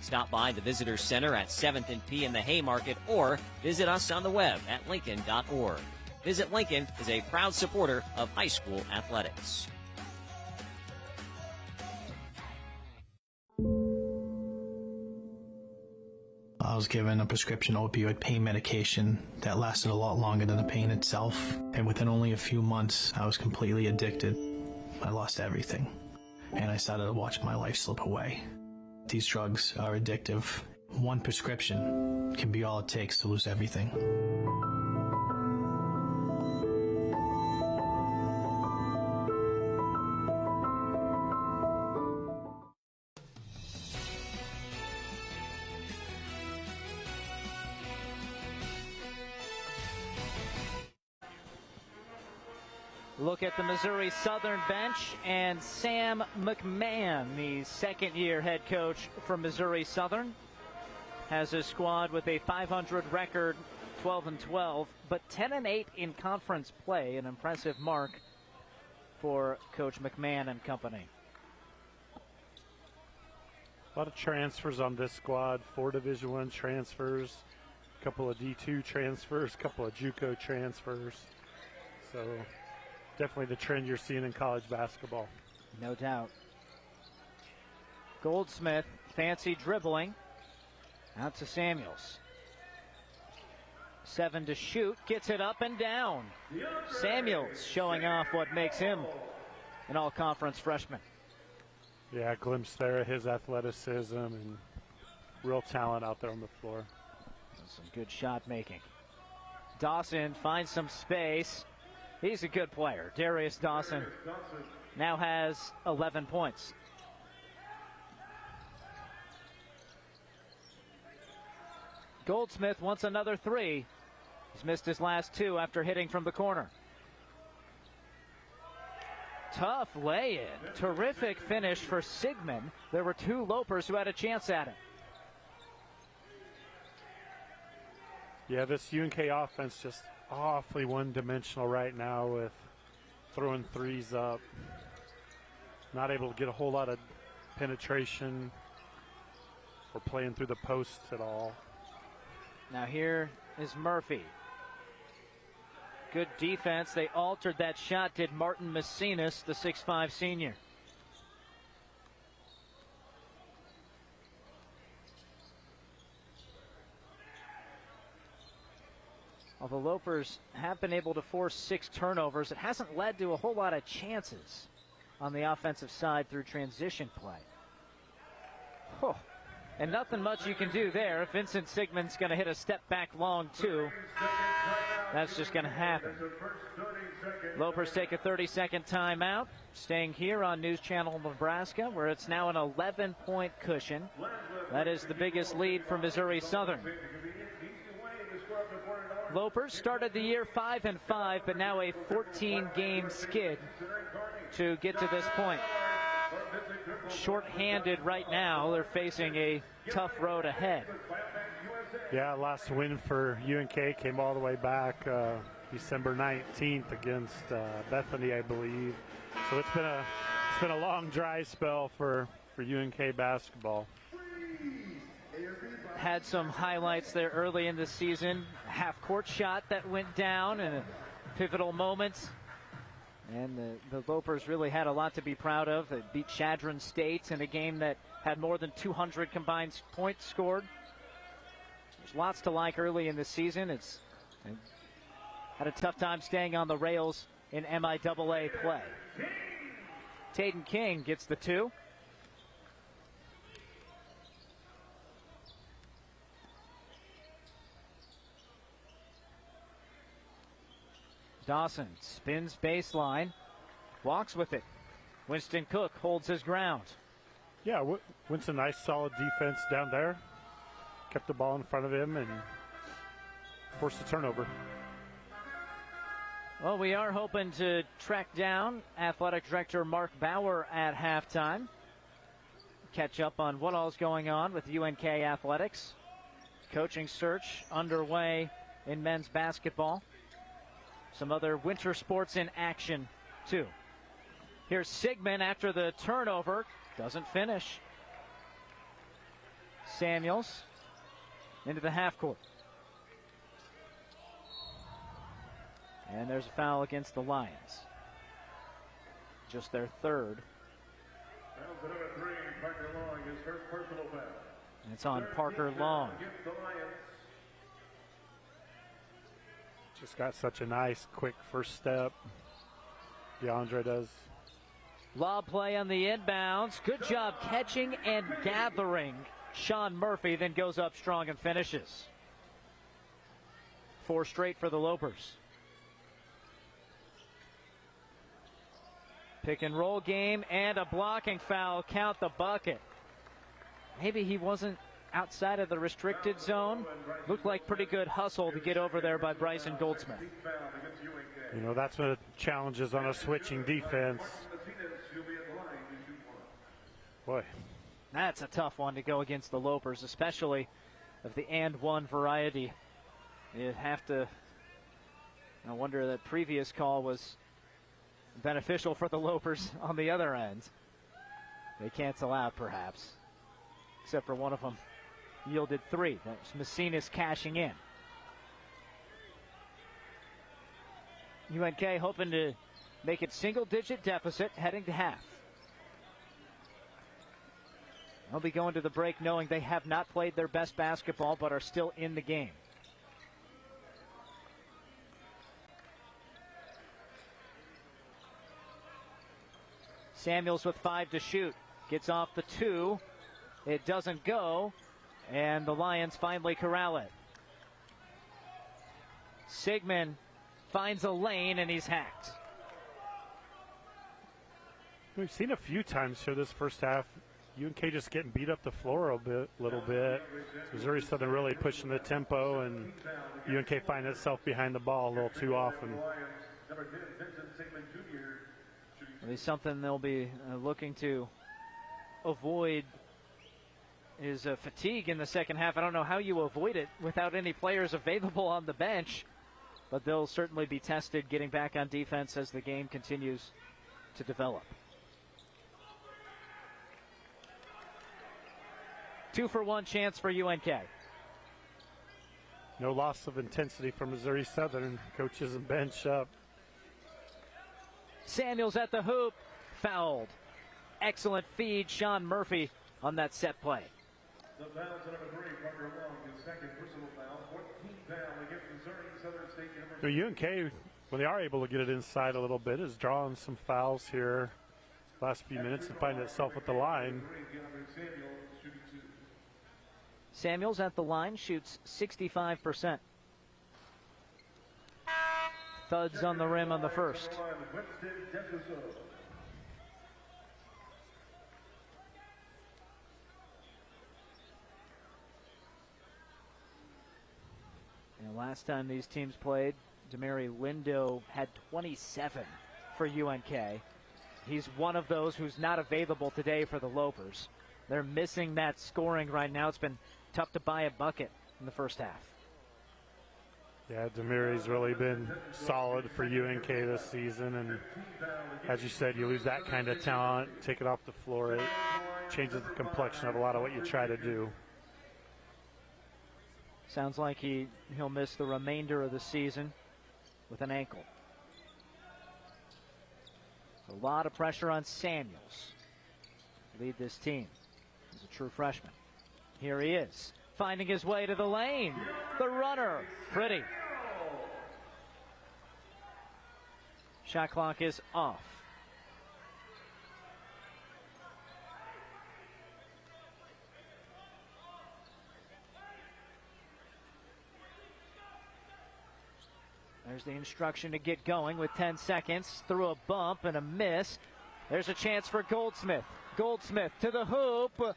Stop by the Visitor Center at 7th and P in the Haymarket or visit us on the web at lincoln.org. Visit Lincoln is a proud supporter of high school athletics. I was given a prescription opioid pain medication that lasted a lot longer than the pain itself, and within only a few months, I was completely addicted. I lost everything, and I started to watch my life slip away. These drugs are addictive. One prescription can be all it takes to lose everything. Look at the Missouri Southern bench and Sam McMahon, the second-year head coach from Missouri Southern, has a squad with a .500 record, 12-12, but 10-8 in conference play, an impressive mark for Coach McMahon and company. A lot of transfers on this squad, 4 Division I transfers, a couple of D2 transfers, a couple of JUCO transfers. So definitely the trend you're seeing in college basketball. No doubt. Goldsmith, fancy dribbling. Out to Samuels. 7 to shoot. Gets it up and down. Samuels showing off what makes him an all-conference freshman. Yeah, a glimpse there of his athleticism and real talent out there on the floor. Some good shot making. Dawson finds some space. He's a good player. Darius Dawson now has 11 points. Goldsmith wants another three. He's missed his last two after hitting from the corner. Tough lay-in. Terrific finish for Sigmund. There were two Lopers who had a chance at it. Yeah, this UNK offense just awfully one-dimensional right now with throwing threes up. Not able to get a whole lot of penetration or playing through the posts at all. Now here is Murphy. Good defense. They altered that shot, did Martin Messinas, the 6'5 senior. While the Lopers have been able to force 6 turnovers, it hasn't led to a whole lot of chances on the offensive side through transition play. Oh, and nothing much you can do there. If Vincent Sigmund's going to hit a step back long too, that's just going to happen. Lopers take a 30-second timeout, staying here on News Channel Nebraska, where it's now an 11-point cushion. That is the biggest lead for Missouri Southern. Lopers started the year 5-5, but now a 14-game skid to get to this point. Short-handed right now. They're facing a tough road ahead. Yeah, last win for UNK came all the way back December 19th against Bethany, I believe. So it's been a long dry spell for UNK basketball. Had some highlights there early in the season. A half-court shot that went down in a pivotal moment. And the Lopers really had a lot to be proud of. They beat Chadron State in a game that had more than 200 combined points scored. There's lots to like early in the season. It's had a tough time staying on the rails in MIAA play. Taden King gets the 2. Dawson spins baseline, walks with it. Winston Cook holds his ground. Yeah, Winston, nice solid defense down there. Kept the ball in front of him and forced a turnover. Well, we are hoping to track down Athletic Director Mark Bauer at halftime. Catch up on what all's going on with UNK Athletics. Coaching search underway in men's basketball. Some other winter sports in action, too. Here's Sigmund after the turnover. Doesn't finish. Samuels into the half court. And there's a foul against the Lions. Just their third. And it's on Parker Long. Just got such a nice, quick first step. DeAndre does. Lob play on the inbounds. Good job catching and gathering. Sean Murphy then goes up strong and finishes. 4 straight for the Lopers. Pick and roll game and a blocking foul. Count the bucket. Maybe he wasn't outside of the restricted zone. Looked like pretty good hustle to get over there by Bryson Goldsmith. You know, that's what challenges on a switching defense. Boy. That's a tough one to go against the Lopers, especially of the and one variety. You'd have to, I wonder that previous call was beneficial for the Lopers on the other end. They cancel out perhaps, except for one of them yielded 3. That's Messinas cashing in. UNK hoping to make it single-digit deficit heading to half. They'll be going to the break knowing they have not played their best basketball but are still in the game. Samuels with 5 to shoot. Gets off the 2. It doesn't go. And the Lions finally corral it. Sigmund finds a lane and he's hacked. We've seen a few times here this first half. UNK just getting beat up the floor a little bit. Missouri Southern really pushing the tempo, and UNK finding itself behind the ball a little too often. It'll be something they'll be looking to avoid is fatigue in the second half. I don't know how you avoid it without any players available on the bench, but they'll certainly be tested getting back on defense as the game continues to develop. 2-for-1 chance for UNK. No loss of intensity from Missouri Southern. Coaches and bench up. Samuels at the hoop, fouled. Excellent feed, Sean Murphy on that set play. The foul to number 3, Parker Long, his second personal foul, 14th foul against Missouri Southern State University. UNK, when they are able to get it inside a little bit, is drawing some fouls here last few minutes and finding itself at the line. Samuels at the line shoots 65%. Thuds on the rim on the first. And last time these teams played, Demary Lindo had 27 for UNK. He's one of those who's not available today for the Lopers. They're missing that scoring right now. It's been tough to buy a bucket in the first half. Yeah, Demary's really been solid for UNK this season, and as you said, you lose that kind of talent, take it off the floor, it changes the complexion of a lot of what you try to do. Sounds like he'll miss the remainder of the season with an ankle. A lot of pressure on Samuels to lead this team. He's a true freshman. Here he is, finding his way to the lane. The runner, pretty. Shot clock is off. There's the instruction to get going with 10 seconds. Through a bump and a miss. There's a chance for Goldsmith. Goldsmith to the hoop.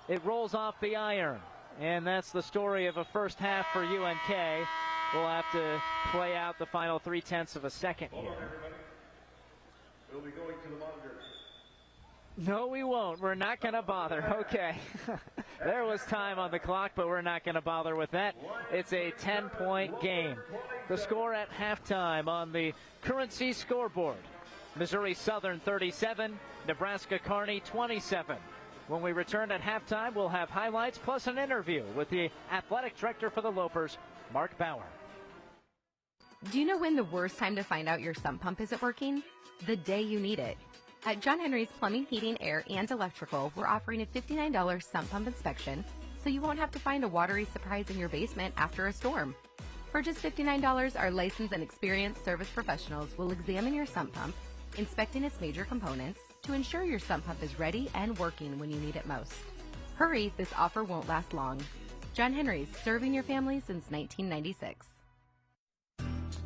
It rolls off the iron. And that's the story of a first half for UNK. We'll have to play out the final 0.3 of a second here. We'll be going to the monitor. No, we won't. We're not going to bother. Okay. There was time on the clock, but we're not going to bother with that. It's a 10-point game. The score at halftime on the Currency scoreboard. Missouri Southern 37, Nebraska Kearney 27. When we return at halftime, we'll have highlights plus an interview with the athletic director for the Lopers, Mark Bauer. Do you know when the worst time to find out your sump pump isn't working? The day you need it. At John Henry's Plumbing, Heating, Air, and Electrical, we're offering a $59 sump pump inspection, so you won't have to find a watery surprise in your basement after a storm. For just $59, our licensed and experienced service professionals will examine your sump pump, inspecting its major components, to ensure your sump pump is ready and working when you need it most. Hurry, this offer won't last long. John Henry's, serving your family since 1996.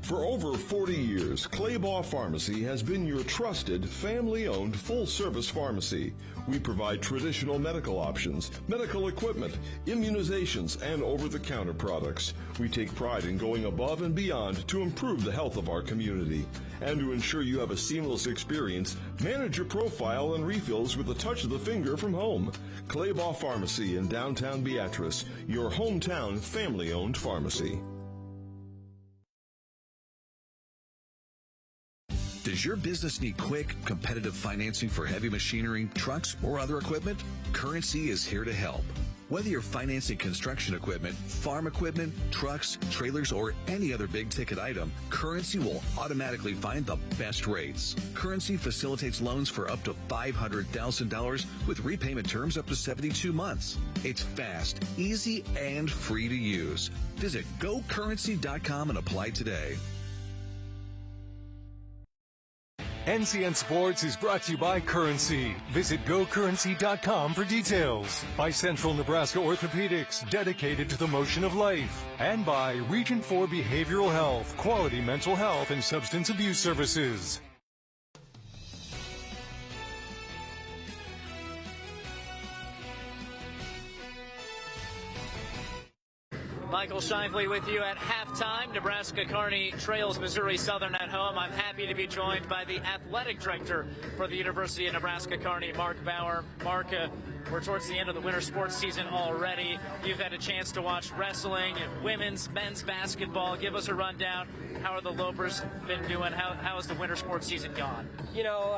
For over 40 years, Claybaugh Pharmacy has been your trusted, family-owned, full-service pharmacy. We provide traditional medical options, medical equipment, immunizations, and over-the-counter products. We take pride in going above and beyond to improve the health of our community. And to ensure you have a seamless experience, manage your profile and refills with a touch of the finger from home. Claybaugh Pharmacy in downtown Beatrice, your hometown family-owned pharmacy. Does your business need quick, competitive financing for heavy machinery, trucks, or other equipment? Currency is here to help. Whether you're financing construction equipment, farm equipment, trucks, trailers, or any other big-ticket item, Currency will automatically find the best rates. Currency facilitates loans for up to $500,000 with repayment terms up to 72 months. It's fast, easy, and free to use. Visit GoCurrency.com and apply today. NCN Sports is brought to you by Currency. Visit GoCurrency.com for details. By Central Nebraska Orthopedics, dedicated to the motion of life. And by Region 4 Behavioral Health, quality mental health and substance abuse services. Michael Shively with you at halftime. Nebraska Kearney trails Missouri Southern at home. I'm happy to be joined by the athletic director for the University of Nebraska Kearney, Mark Bauer. Mark, we're towards the end of the winter sports season already. You've had a chance to watch wrestling and women's, men's basketball. Give us a rundown. How are the Lopers been doing? How has the winter sports season gone? You know,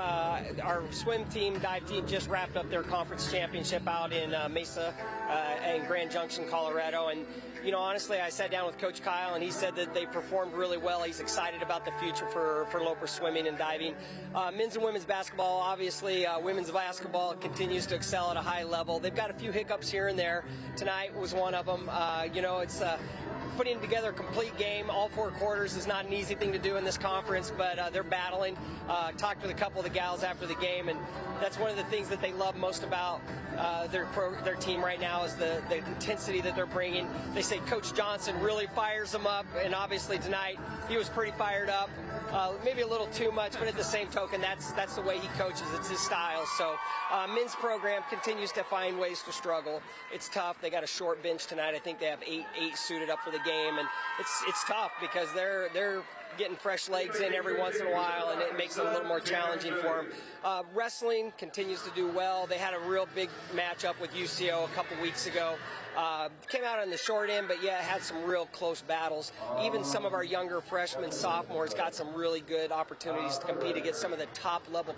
our swim team, dive team just wrapped up their conference championship out in Mesa and Grand Junction, Colorado. And, you know, honestly, I sat down with Coach Kyle, and he said that they performed really well. He's excited about the future for Loper swimming and diving. Men's and women's basketball, obviously, women's basketball continues to excel at a high level. They've got a few hiccups here and there. Tonight was one of them. You know, it's putting together a complete game. All four quarters is not an easy thing to do in this conference, but they're battling. Talked with a couple of the gals after the game, and that's one of the things that they love most about their team right now is the intensity that they're bringing. They say Coach Johnson really fires them up, and obviously tonight he was pretty fired up. Maybe a little too much, but at the same token, that's the way he coaches. It's his style. So men's program continues to find ways to struggle. It's tough. They got a short bench tonight. I think they have eight suited up for the game, and it's tough because they're getting fresh legs in every once in a while, and it makes it a little more challenging for them. Wrestling continues to do well. They had a real big matchup with UCO a couple weeks ago. Came out on the short end, but yeah, had some real close battles. Even some of our younger freshmen, sophomores got some really good opportunities to compete against some of the top level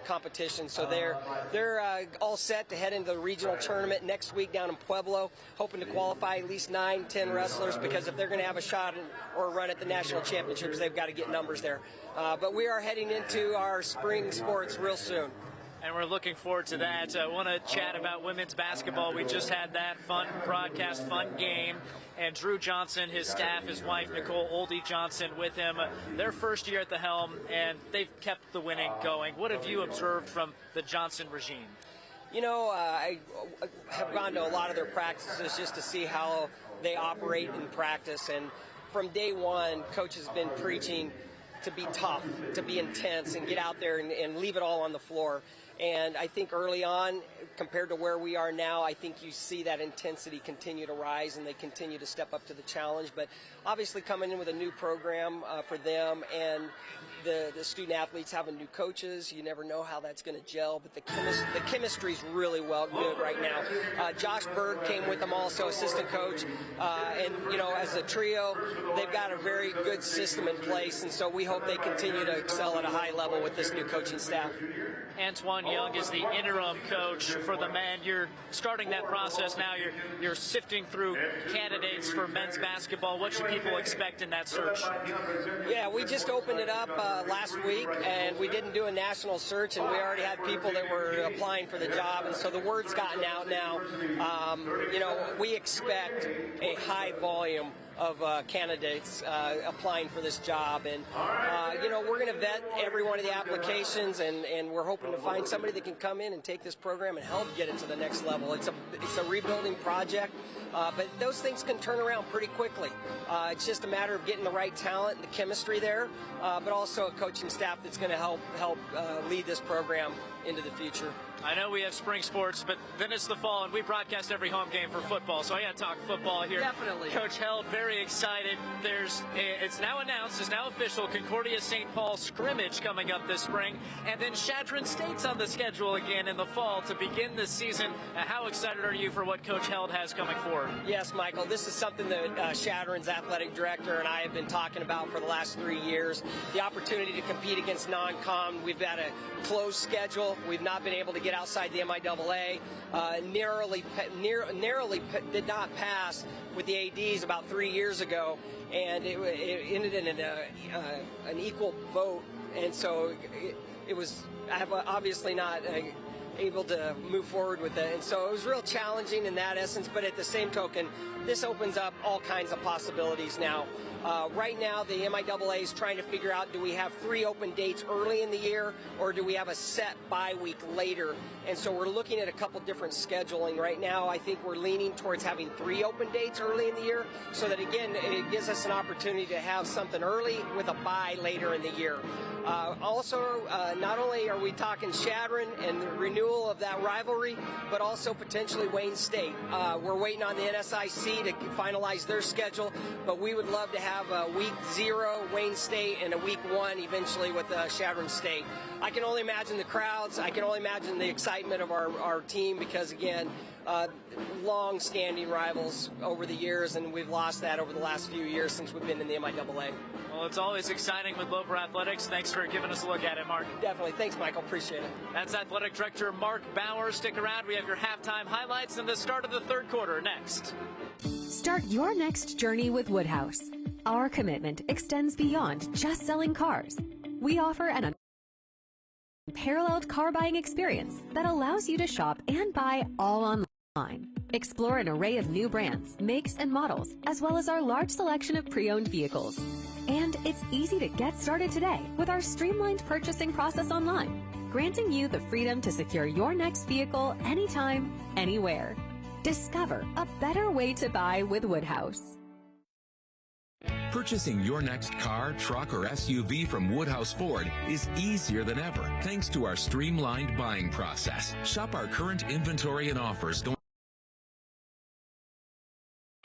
competition. So they're all set to head into the regional tournament next week down in Pueblo, hoping to qualify at least 9-10 wrestlers, because if they're going to have a shot or a run at the national championships, they've got to get numbers there. But we are heading into our spring sports real soon. And we're looking forward to that. I want to chat about women's basketball. We just had that fun broadcast, fun game. And Drew Johnson, his staff, his wife, Nicole Oldie Johnson, with him. Their first year at the helm, and they've kept the winning going. What have you observed from the Johnson regime? You know, I have gone to a lot of their practices just to see how they operate in practice. And from day one, Coach has been preaching to be tough, to be intense, and get out there and leave it all on the floor. And I think early on, compared to where we are now, I think you see that intensity continue to rise, and they continue to step up to the challenge. But obviously coming in with a new program for them, and the student athletes having new coaches, you never know how that's going to gel, but the chemistry's really good right now. Josh Berg came with them also, assistant coach, and you know, as a trio, they've got a very good system in place, and so we hope they continue to excel at a high level with this new coaching staff. Antoine Young is the interim coach for the men. You're starting that process now. You're sifting through candidates for men's basketball. What should people expect in that search? Yeah, we just opened it up last week, and we didn't do a national search, and we already had people that were applying for the job, and so the word's gotten out now. You know, we expect a high volume of candidates applying for this job, and you know, we're going to vet every one of the applications, and we're hoping to find somebody that can come in and take this program and help get it to the next level. It's a rebuilding project, but those things can turn around pretty quickly. It's just a matter of getting the right talent and the chemistry there, but also a coaching staff that's going to help lead this program into the future. I know we have spring sports, but then it's the fall, and we broadcast every home game for football, so I got to talk football here. Definitely. Coach Held, very excited. It's now announced, it's now official, Concordia St. Paul scrimmage coming up this spring, and then Chadron State's on the schedule again in the fall to begin this season. How excited are you for what Coach Held has coming forward? Yes, Michael, this is something that Chadron's athletic director and I have been talking about for the last 3 years. The opportunity to compete against non-con. We've got a closed schedule. We've not been able to get outside the MIAA. Narrowly did not pass with the ADs about 3 years ago, and it ended in an equal vote, and so it was obviously not able to move forward with it. And so it was real challenging in that essence, but at the same token, this opens up all kinds of possibilities now. Right now, the MIAA is trying to figure out, do we have 3 open dates early in the year, or do we have a set bye week later? And so we're looking at a couple different scheduling. Right now, I think we're leaning towards having 3 open dates early in the year, so that, again, it gives us an opportunity to have something early with a bye later in the year. Also, not only are we talking Chadron and the renewal of that rivalry, but also potentially Wayne State. We're waiting on the NSIC to finalize their schedule, but we would love to have week 0 Wayne State and a week 1 eventually with Chadron State. I can only imagine the crowds. I can only imagine the excitement of our team because, again, long-standing rivals over the years, and we've lost that over the last few years since we've been in the MIAA. Well, it's always exciting with Loper Athletics. Thanks for giving us a look at it, Mark. Definitely. Thanks, Michael. Appreciate it. That's Athletic Director Mark Bauer. Stick around. We have your halftime highlights and the start of the third quarter next. Start your next journey with Woodhouse. Our commitment extends beyond just selling cars. We offer an unparalleled car buying experience that allows you to shop and buy all online. Explore an array of new brands, makes, and models, as well as our large selection of pre-owned vehicles. And it's easy to get started today with our streamlined purchasing process online, granting you the freedom to secure your next vehicle anytime, anywhere. Discover a better way to buy with Woodhouse. Purchasing your next car, truck, or SUV from Woodhouse Ford is easier than ever thanks to our streamlined buying process. Shop our current inventory and offers going.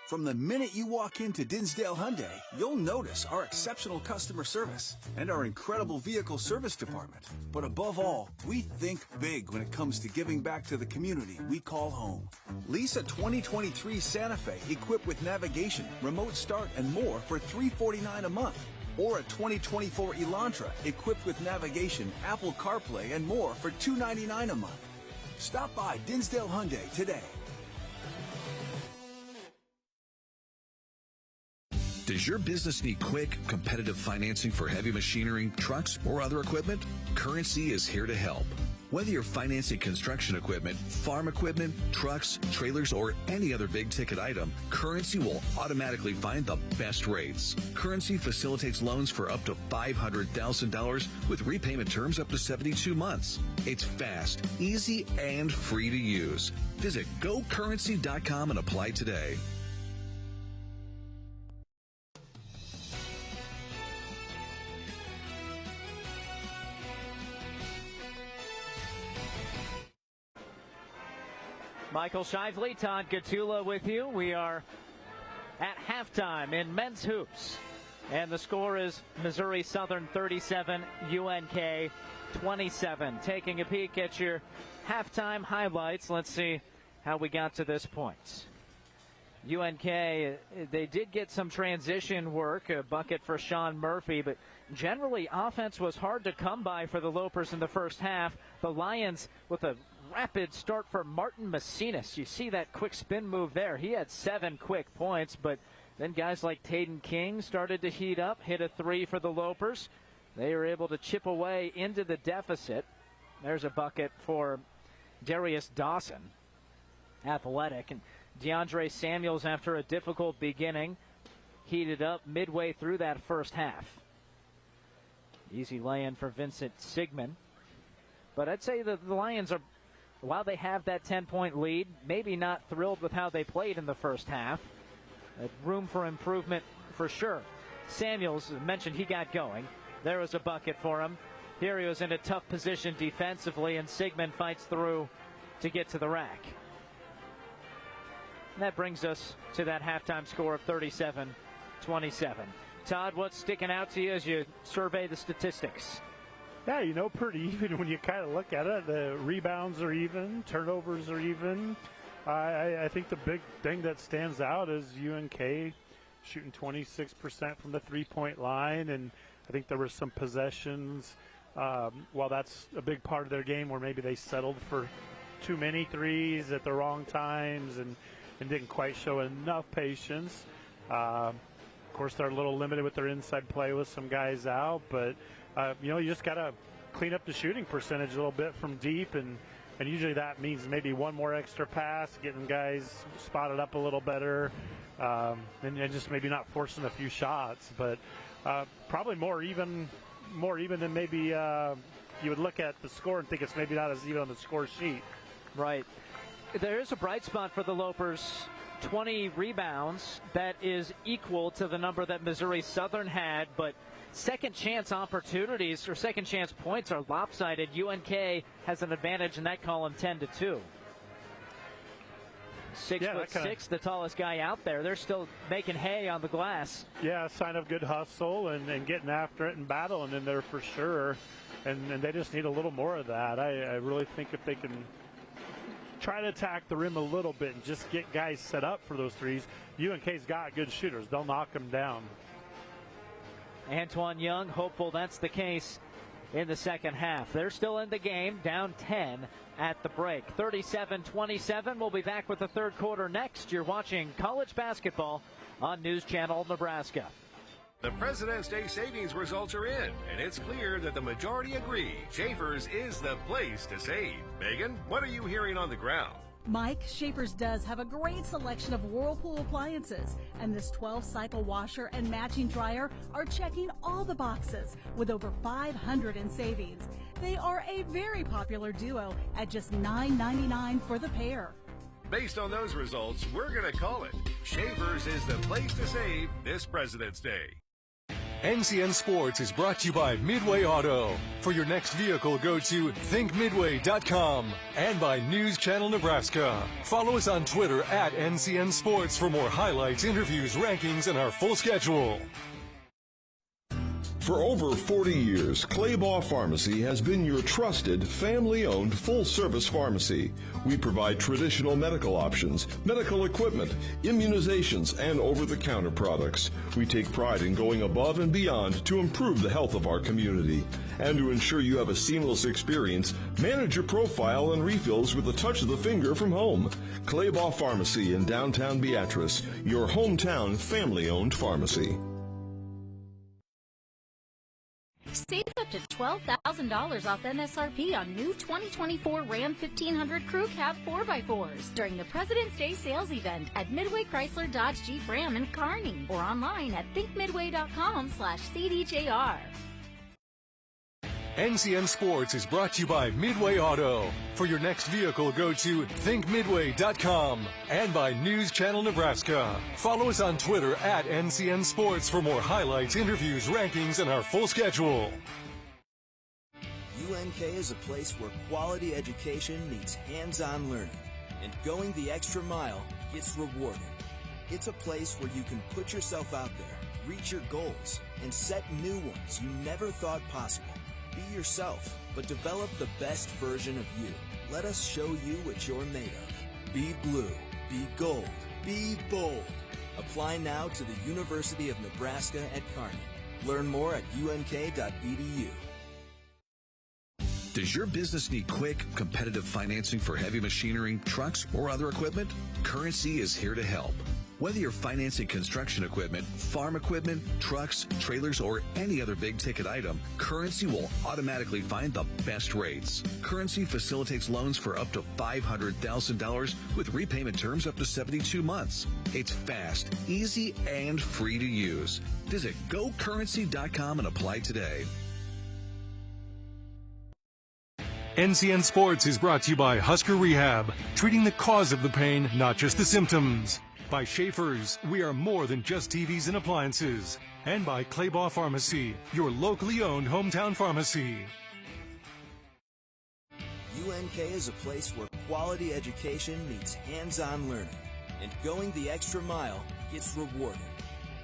From the minute you walk into Dinsdale Hyundai, you'll notice our exceptional customer service and our incredible vehicle service department. But above all, we think big when it comes to giving back to the community we call home. Lease a 2023 Santa Fe equipped with navigation, remote start, and more for $349 a month. Or a 2024 Elantra equipped with navigation, Apple CarPlay, and more for $299 a month. Stop by Dinsdale Hyundai today. Does your business need quick, competitive financing for heavy machinery, trucks, or other equipment? Currency is here to help. Whether you're financing construction equipment, farm equipment, trucks, trailers, or any other big-ticket item, Currency will automatically find the best rates. Currency facilitates loans for up to $500,000 with repayment terms up to 72 months. It's fast, easy, and free to use. Visit GoCurrency.com and apply today. Michael Shively, Todd Gatula with you. We are at halftime in men's hoops. And the score is Missouri Southern 37, UNK 27. Taking a peek at your halftime highlights. Let's see how we got to this point. UNK, they did get some transition work, a bucket for Sean Murphy, but generally offense was hard to come by for the Lopers in the first half. The Lions with a rapid start for Martin Macinas. You see that quick spin move there. He had 7 quick points, but then guys like Tayden King started to heat up, hit a 3 for the Lopers. They were able to chip away into the deficit. There's a bucket for Darius Dawson, athletic. And DeAndre Samuels, after a difficult beginning, heated up midway through that first half. Easy lay-in for Vincent Sigmund. But I'd say that the Lions are, while they have that 10-point lead, maybe not thrilled with how they played in the first half. Room for improvement for sure. Samuels mentioned he got going. There was a bucket for him. Here he was in a tough position defensively, and Sigmund fights through to get to the rack. And that brings us to that halftime score of 37-27. Todd, what's sticking out to you as you survey the statistics? Yeah, you know, pretty even when you kind of look at it. The rebounds are even, turnovers are even. I think the big thing that stands out is UNK shooting 26% from the three-point line, and I think there were some possessions while that's a big part of their game where maybe they settled for too many threes at the wrong times and didn't quite show enough patience. Of course, they're a little limited with their inside play with some guys out, but, you just got to clean up the shooting percentage a little bit from deep, and usually that means maybe one more extra pass, getting guys spotted up a little better, and just maybe not forcing a few shots. But probably more even than maybe you would look at the score and think it's maybe not as even on the score sheet. Right. There is a bright spot for the Lopers. 20 rebounds. That is equal to the number that Missouri Southern had, but second chance opportunities or second chance points are lopsided. UNK has an advantage in that column 10-2. 6'6", the tallest guy out there. They're still making hay on the glass. Yeah, a sign of good hustle and getting after it and battling in there for sure. And they just need a little more of that. I really think if they can try to attack the rim a little bit and just get guys set up for those threes. UNK's got good shooters. They'll knock them down. Antoine Young, hopeful that's the case in the second half. They're still in the game, down 10 at the break. 37-27. We'll be back with the third quarter next. You're watching college basketball on News Channel Nebraska. The President's Day savings results are in, and it's clear that the majority agree Schaefer's is the place to save. Megan, what are you hearing on the ground? Mike, Schaefer's does have a great selection of Whirlpool appliances, and this 12-cycle washer and matching dryer are checking all the boxes with over 500 in savings. They are a very popular duo at just $9.99 for the pair. Based on those results, we're going to call it Schaefer's is the place to save this President's Day. NCN Sports is brought to you by Midway Auto. For your next vehicle, go to thinkmidway.com and by News Channel Nebraska. Follow us on Twitter at NCN Sports for more highlights, interviews, rankings, and our full schedule. For over 40 years, Claybaugh Pharmacy has been your trusted, family-owned, full-service pharmacy. We provide traditional medical options, medical equipment, immunizations, and over-the-counter products. We take pride in going above and beyond to improve the health of our community. And to ensure you have a seamless experience, manage your profile and refills with a touch of the finger from home. Claybaugh Pharmacy in downtown Beatrice, your hometown family-owned pharmacy. Save up to $12,000 off MSRP on new 2024 Ram 1500 Crew Cab 4x4s during the President's Day sales event at Midway Chrysler Dodge Jeep Ram in Kearney or online at thinkmidway.com/CDJR. NCN Sports is brought to you by Midway Auto. For your next vehicle, go to thinkmidway.com and by News Channel Nebraska. Follow us on Twitter at NCN Sports for more highlights, interviews, rankings, and our full schedule. UNK is a place where quality education meets hands-on learning, and going the extra mile gets rewarded. It's a place where you can put yourself out there, reach your goals, and set new ones you never thought possible. Be yourself, but develop the best version of you. Let us show you what you're made of. Be blue, be gold, be bold. Apply now to the University of Nebraska at Kearney. Learn more at unk.edu. Does your business need quick, competitive financing for heavy machinery, trucks, or other equipment? Currency is here to help. Whether you're financing construction equipment, farm equipment, trucks, trailers, or any other big-ticket item, Currency will automatically find the best rates. Currency facilitates loans for up to $500,000 with repayment terms up to 72 months. It's fast, easy, and free to use. Visit gocurrency.com and apply today. NCN Sports is brought to you by Husker Rehab, treating the cause of the pain, not just the symptoms. By Schaefer's, we are more than just TVs and appliances. And by Claybaugh Pharmacy, your locally owned hometown pharmacy. UNK is a place where quality education meets hands-on learning, and going the extra mile gets rewarded.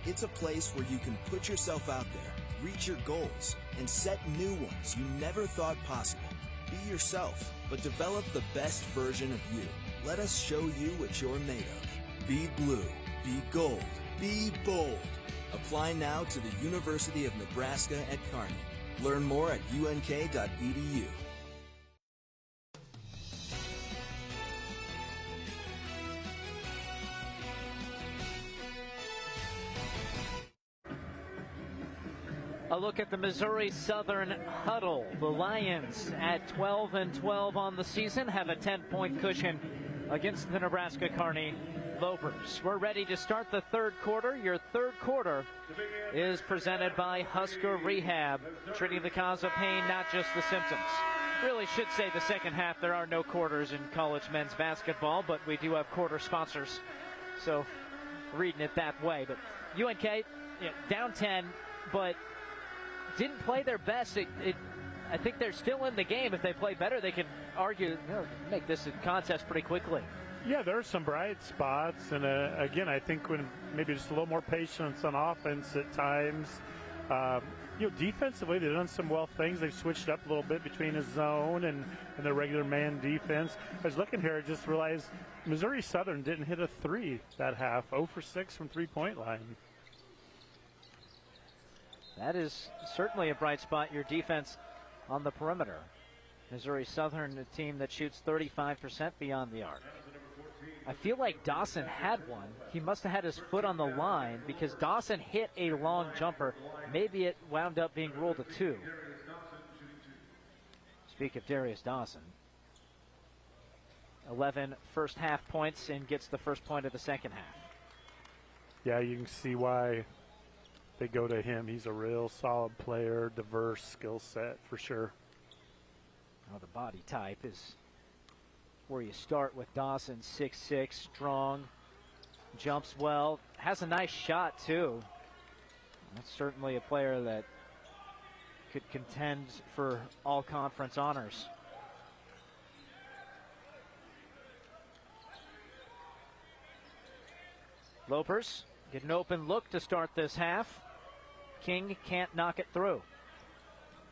It's a place where you can put yourself out there, reach your goals, and set new ones you never thought possible. Be yourself, but develop the best version of you. Let us show you what you're made of. Be blue, be gold, be bold. Apply now to the University of Nebraska at Kearney. Learn more at unk.edu. A look at the Missouri Southern huddle. The Lions at 12-12 on the season have a 10-point cushion against the Nebraska Kearney Lopers. We're ready to start the third quarter. Your third quarter is presented by Husker Rehab, treating the cause of pain, not just the symptoms. Really should say the second half. There are no quarters in college men's basketball, but we do have quarter sponsors, so reading it that way. But UNK down 10, but didn't play their best. I think they're still in the game. If they play better, they can argue, make this a contest pretty quickly. Yeah, there are some bright spots, and again, I think when maybe just a little more patience on offense at times. Defensively, they've done some well things. They've switched up a little bit between a zone and the regular man defense. I was looking here, I just realized Missouri Southern didn't hit a three that half. 0 for 6 from three-point line. That is certainly a bright spot, your defense on the perimeter. Missouri Southern, a team that shoots 35% beyond the arc. I feel like Dawson had one. He must have had his foot on the line because Dawson hit a long jumper. Maybe it wound up being ruled a 2. Speak of Darius Dawson. 11 first half points and gets the first point of the second half. Yeah, you can see why they go to him. He's a real solid player, diverse skill set for sure. Well, the body type is where you start with Dawson. 6'6", strong, jumps well, has a nice shot too. That's certainly a player that could contend for all conference honors. Lopers get an open look to start this half. King can't knock it through.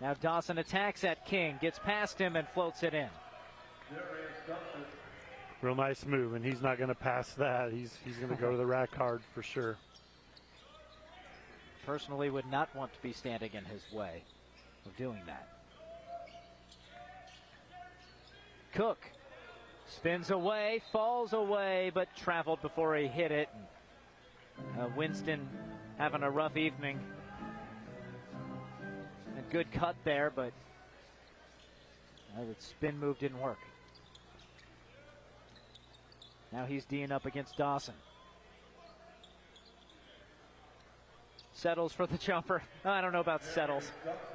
Now Dawson attacks at King, gets past him and floats it in. Real nice move, and he's not going to pass that. He's going to go to the rack hard for sure. Personally would not want to be standing in his way of doing that. Cook spins away, falls away, but traveled before he hit it. Winston having a rough evening. A good cut there, but the spin move didn't work. Now he's D'ing up against Dawson. Settles for the jumper. I don't know about settles,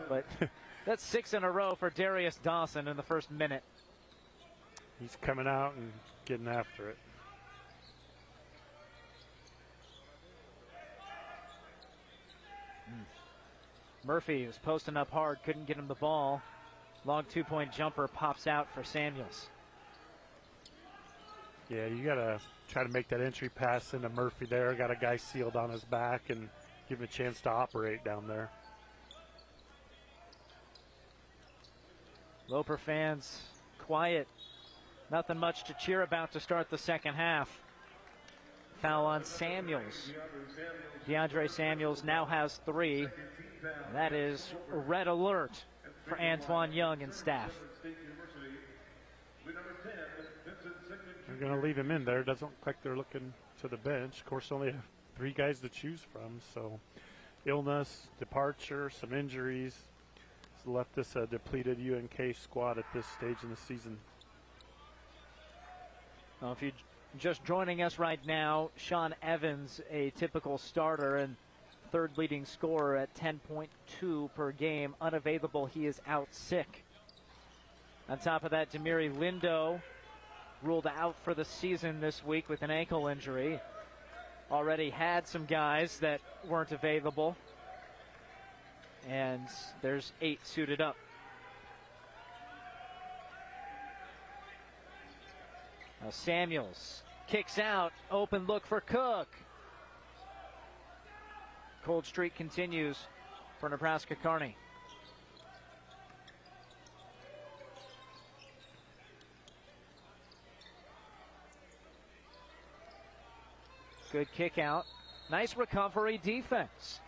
but that's 6 in a row for Darius Dawson in the first minute. He's coming out and getting after it. Murphy was posting up hard, couldn't get him the ball. Long two-point jumper pops out for Samuels. Yeah, you got to try to make that entry pass into Murphy there. Got a guy sealed on his back and give him a chance to operate down there. Loper fans quiet. Nothing much to cheer about to start the second half. Foul on Samuels. DeAndre Samuels now has 3. That is red alert for Antoine Young and staff. They're going to leave him in there. Doesn't look like they're looking to the bench. Of course, only have 3 guys to choose from. So illness, departure, some injuries has left this a depleted UNK squad at this stage in the season. Well, if you're just joining us right now, Sean Evans, a typical starter and third leading scorer at 10.2 per game. Unavailable, he is out sick. On top of that, Demiri Lindo ruled out for the season this week with an ankle injury. Already had some guys that weren't available. And there's 8 suited up. Now Samuels kicks out, open look for Cook. Cold streak continues for Nebraska Kearney. Good kick out. Nice recovery defense.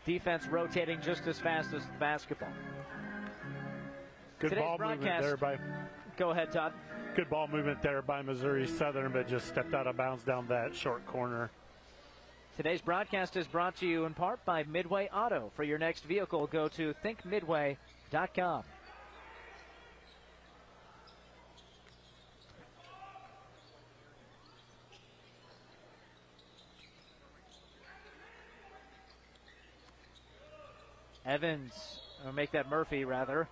Defense rotating just as fast as basketball. Good Today's ball movement there by. Go ahead, Todd. Good ball movement there by Missouri Southern, but just stepped out of bounds down that short corner. Today's broadcast is brought to you in part by Midway Auto. For your next vehicle, go to thinkmidway.com. Evans, or make that Murphy rather.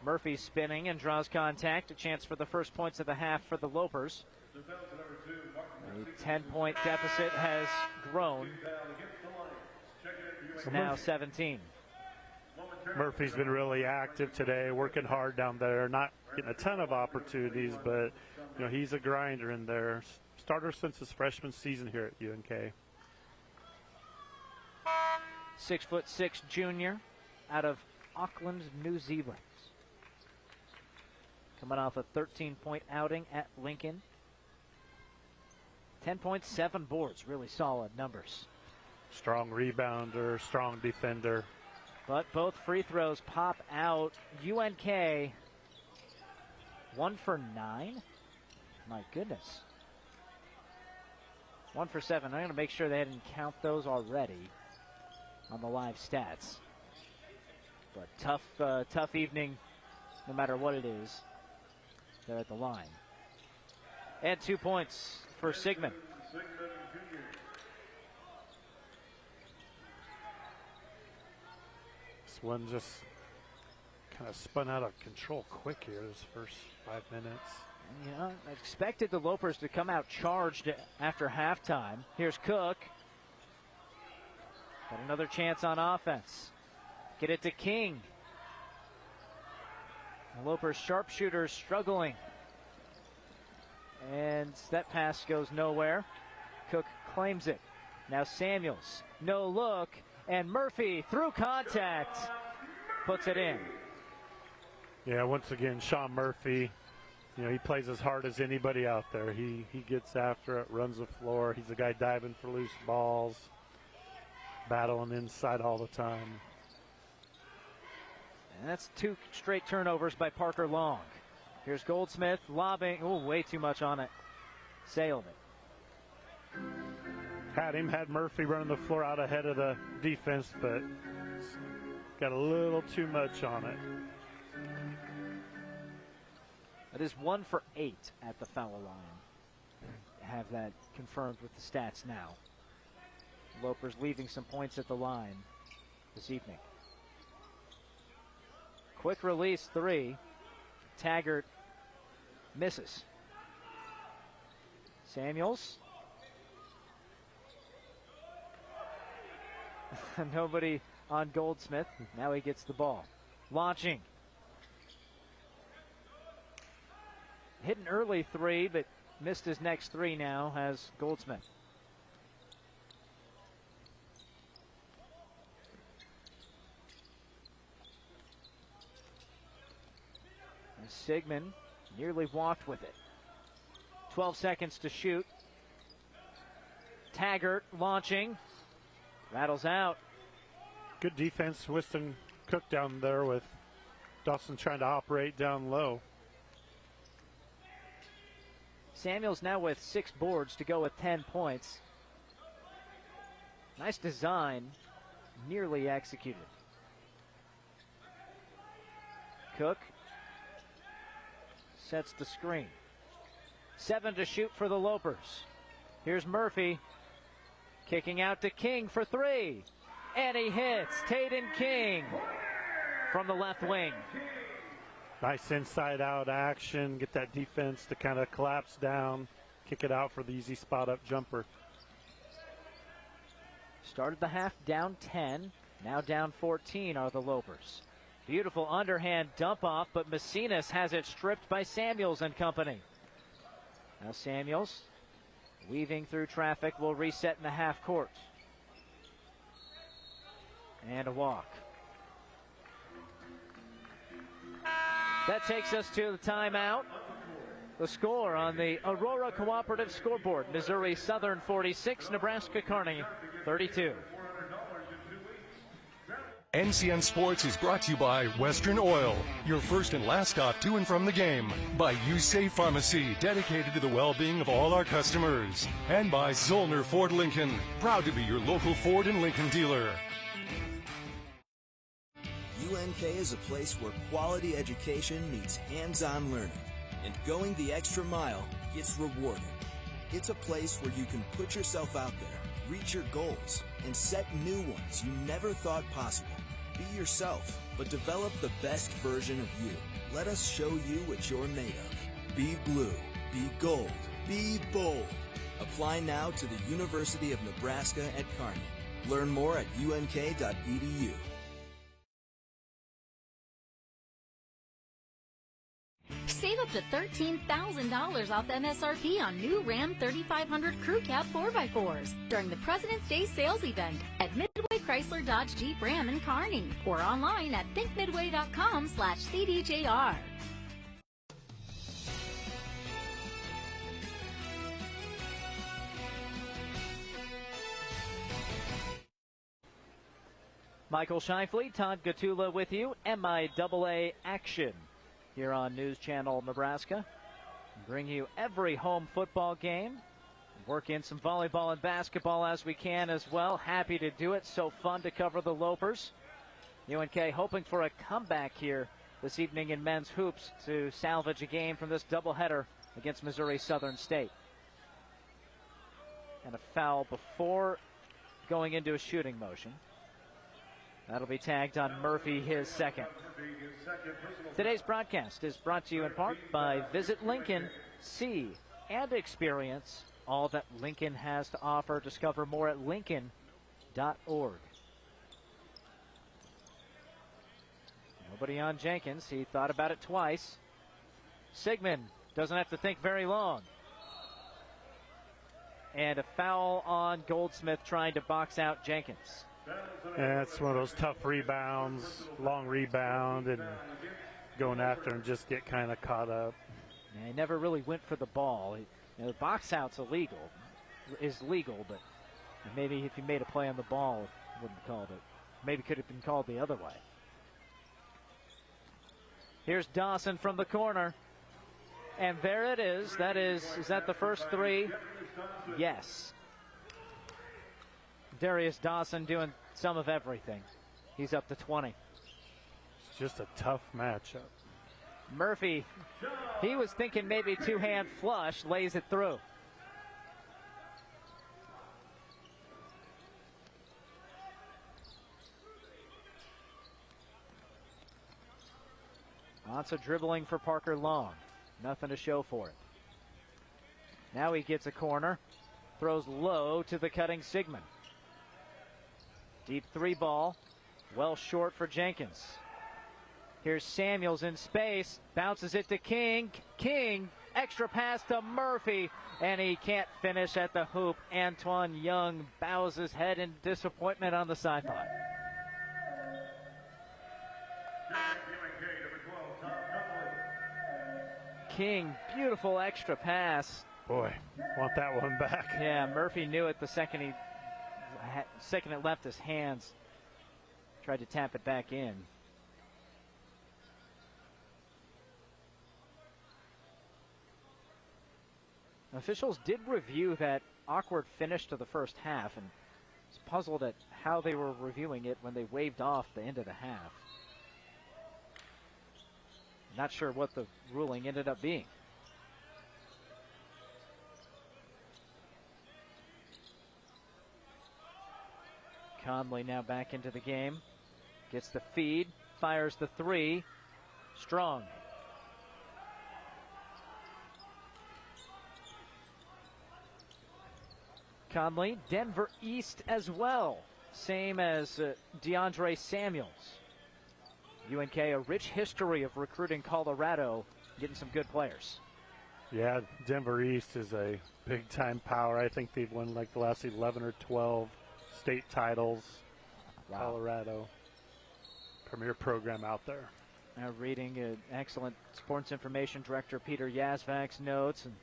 Murphy spinning and draws contact. A chance for the first points of the half for the Lopers. A 10-point deficit has grown. It's now 17. Murphy's been really active today, working hard down there. Not getting a ton of opportunities, but he's a grinder in there. Starter since his freshman season here at UNK. 6'6" junior out of Auckland, New Zealand. Coming off a 13-point outing at Lincoln. 10.7 boards, really solid numbers. Strong rebounder, strong defender. But both free throws pop out. UNK 1 for 9. My goodness. 1 for 7. I'm going to make sure they didn't count those already on the live stats. But tough evening, no matter what it is. They're at the line. And 2 points for Sigmund. This one just kind of spun out of control quick here this first 5 minutes. Yeah, I expected the Lopers to come out charged after halftime. Here's Cook. Got another chance on offense. Get it to King. The Lopers sharpshooters struggling. And that pass goes nowhere. Cook claims it. Now Samuels. No look. And Murphy through contact puts it in. Yeah, once again, Sean Murphy, he plays as hard as anybody out there. He gets after it, runs the floor. He's a guy diving for loose balls, battling inside all the time. And that's 2 straight turnovers by Parker Long. Here's Goldsmith lobbing. Oh, way too much on it. Sailed it. Had Murphy running the floor out ahead of the defense, but got a little too much on it. That is 1 for 8 at the foul line. Have that confirmed with the stats now. Lopers leaving some points at the line this evening. Quick release 3. Taggart misses. Samuels. Nobody on Goldsmith. Now he gets the ball. Launching. Hit an early 3, but missed his next 3 now has Goldsmith. And Sigmund nearly walked with it. 12 seconds to shoot. Taggart launching. Rattles out. Good defense, Whiston Cook down there with Dawson trying to operate down low. Samuels now with 6 boards to go with 10 points. Nice design, nearly executed. Cook sets the screen. 7 to shoot for the Lopers. Here's Murphy. Kicking out to King for 3. And he hits. Taden King from the left wing. Nice inside-out action. Get that defense to kind of collapse down. Kick it out for the easy spot-up jumper. Started the half down 10. Now down 14 are the Lopers. Beautiful underhand dump-off, but Macinas has it stripped by Samuels and company. Now Samuels, weaving through traffic, will reset in the half court. And a walk. That takes us to the timeout. The score on the Aurora Cooperative scoreboard: Missouri Southern 46, Nebraska Kearney 32. NCN Sports is brought to you by Western Oil, your first and last stop to and from the game. By USafe Pharmacy, dedicated to the well-being of all our customers. And by Zollner Ford Lincoln, proud to be your local Ford and Lincoln dealer. UNK is a place where quality education meets hands-on learning, and going the extra mile gets rewarded. It's a place where you can put yourself out there, reach your goals, and set new ones you never thought possible. Be yourself, but develop the best version of you. Let us show you what you're made of. Be blue, be gold, be bold. Apply now to the University of Nebraska at Kearney. Learn more at unk.edu. Save up to $13,000 off MSRP on new Ram 3500 Crew Cab 4x4s during the President's Day sales event at Midway Chrysler Dodge Jeep Ram in Kearney or online at thinkmidway.com/CDJR. Michael Shifley, Todd Gatula with you. MIAA action here on News Channel Nebraska. Bring you every home football game. Work in some volleyball and basketball as we can as well. Happy to do it. So fun to cover the Lopers. UNK hoping for a comeback here this evening in men's hoops to salvage a game from this doubleheader against Missouri Southern State. And a foul before going into a shooting motion. That'll be tagged on Murphy, his second. Today's broadcast is brought to you in part by Visit Lincoln, see and experience all that Lincoln has to offer. Discover more at lincoln.org. Nobody on Jenkins. He thought about it twice. Sigmund doesn't have to think very long. And a foul on Goldsmith trying to box out Jenkins. And it's one of those tough rebounds, long rebound, and going after him, just get kind of caught up. Yeah, he never really went for the ball. The box out's is legal, but maybe if he made a play on the ball, it wouldn't have called it. Maybe could have been called the other way. Here's Dawson from the corner. And there it is. Is that the first three? Yes. Darius Dawson doing some of everything. He's up to 20. It's just a tough matchup. Murphy, he was thinking maybe two-hand flush, lays it through. Lots of dribbling for Parker Long. Nothing to show for it. Now he gets a corner. Throws low to the cutting Sigmund. Deep three ball. Well short for Jenkins. Here's Samuels in space. Bounces it to King. King, extra pass to Murphy. And he can't finish at the hoop. Antoine Young bows his head in disappointment on the sideline. King, beautiful extra pass. Boy, want that one back. Yeah, Murphy knew it the second it left his hands. Tried to tap it back in. Officials did review that awkward finish to the first half and was puzzled at how they were reviewing it when they waved off the end of the half. Not sure what the ruling ended up being. Conley now back into the game. Gets the feed, fires the three. Strong. Conley, Denver East as well. Same as DeAndre Samuels. UNK, a rich history of recruiting Colorado, getting some good players. Yeah, Denver East is a big-time power. I think they've won like the last 11 or 12 state titles. Wow. Colorado, premier program out there. Now reading excellent sports information director Peter Yazvak's notes, and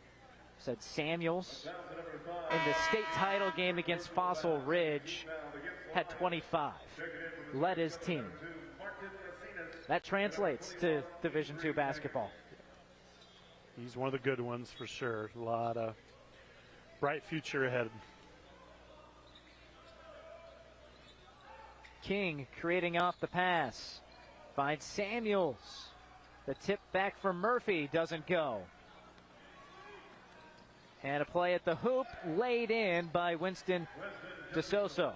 Said Samuels in the state title game against Fossil Ridge had 25. Led his team. That translates to Division II basketball. He's one of the good ones for sure. A lot of bright future ahead. King creating off the pass. Finds Samuels. The tip back for Murphy doesn't go. And a play at the hoop laid in by Winston DeSoso.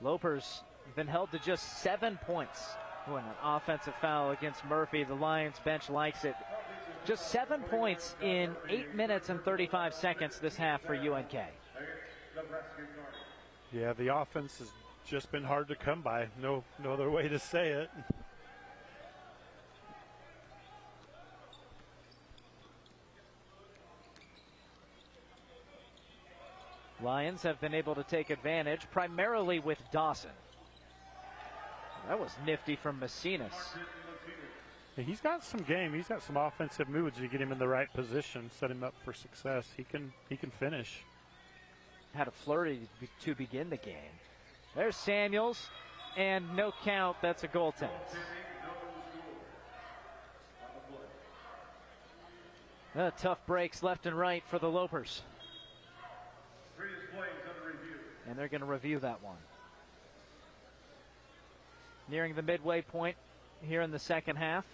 Lopers been held to just 7 points. When an offensive foul against Murphy, the Lions bench likes it. Just 7 points in 8 minutes and 35 seconds this half for UNK. Yeah, the offense has just been hard to come by. No other way to say it. Lions have been able to take advantage primarily with Dawson. That was nifty from Macinas. He's got some game. He's got some offensive moves. You get him in the right position, set him up for success. He can finish. Had a flurry to begin the game. There's Samuels, and no count. That's a goaltend. Tough breaks left and right for the Lopers. And they're going to review that one. Nearing the midway point here in the second half.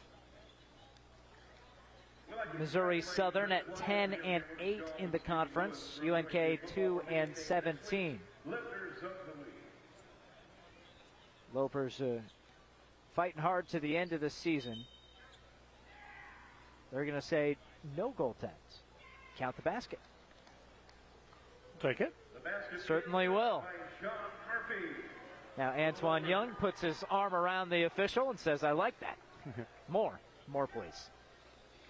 Missouri Southern at 10-8 in the conference. UNK 2-17. Lopers fighting hard to the end of the season. They're going to say no goaltends. Count the basket. Take it. Certainly will. Now Antoine Young puts his arm around the official and says, I like that. More please.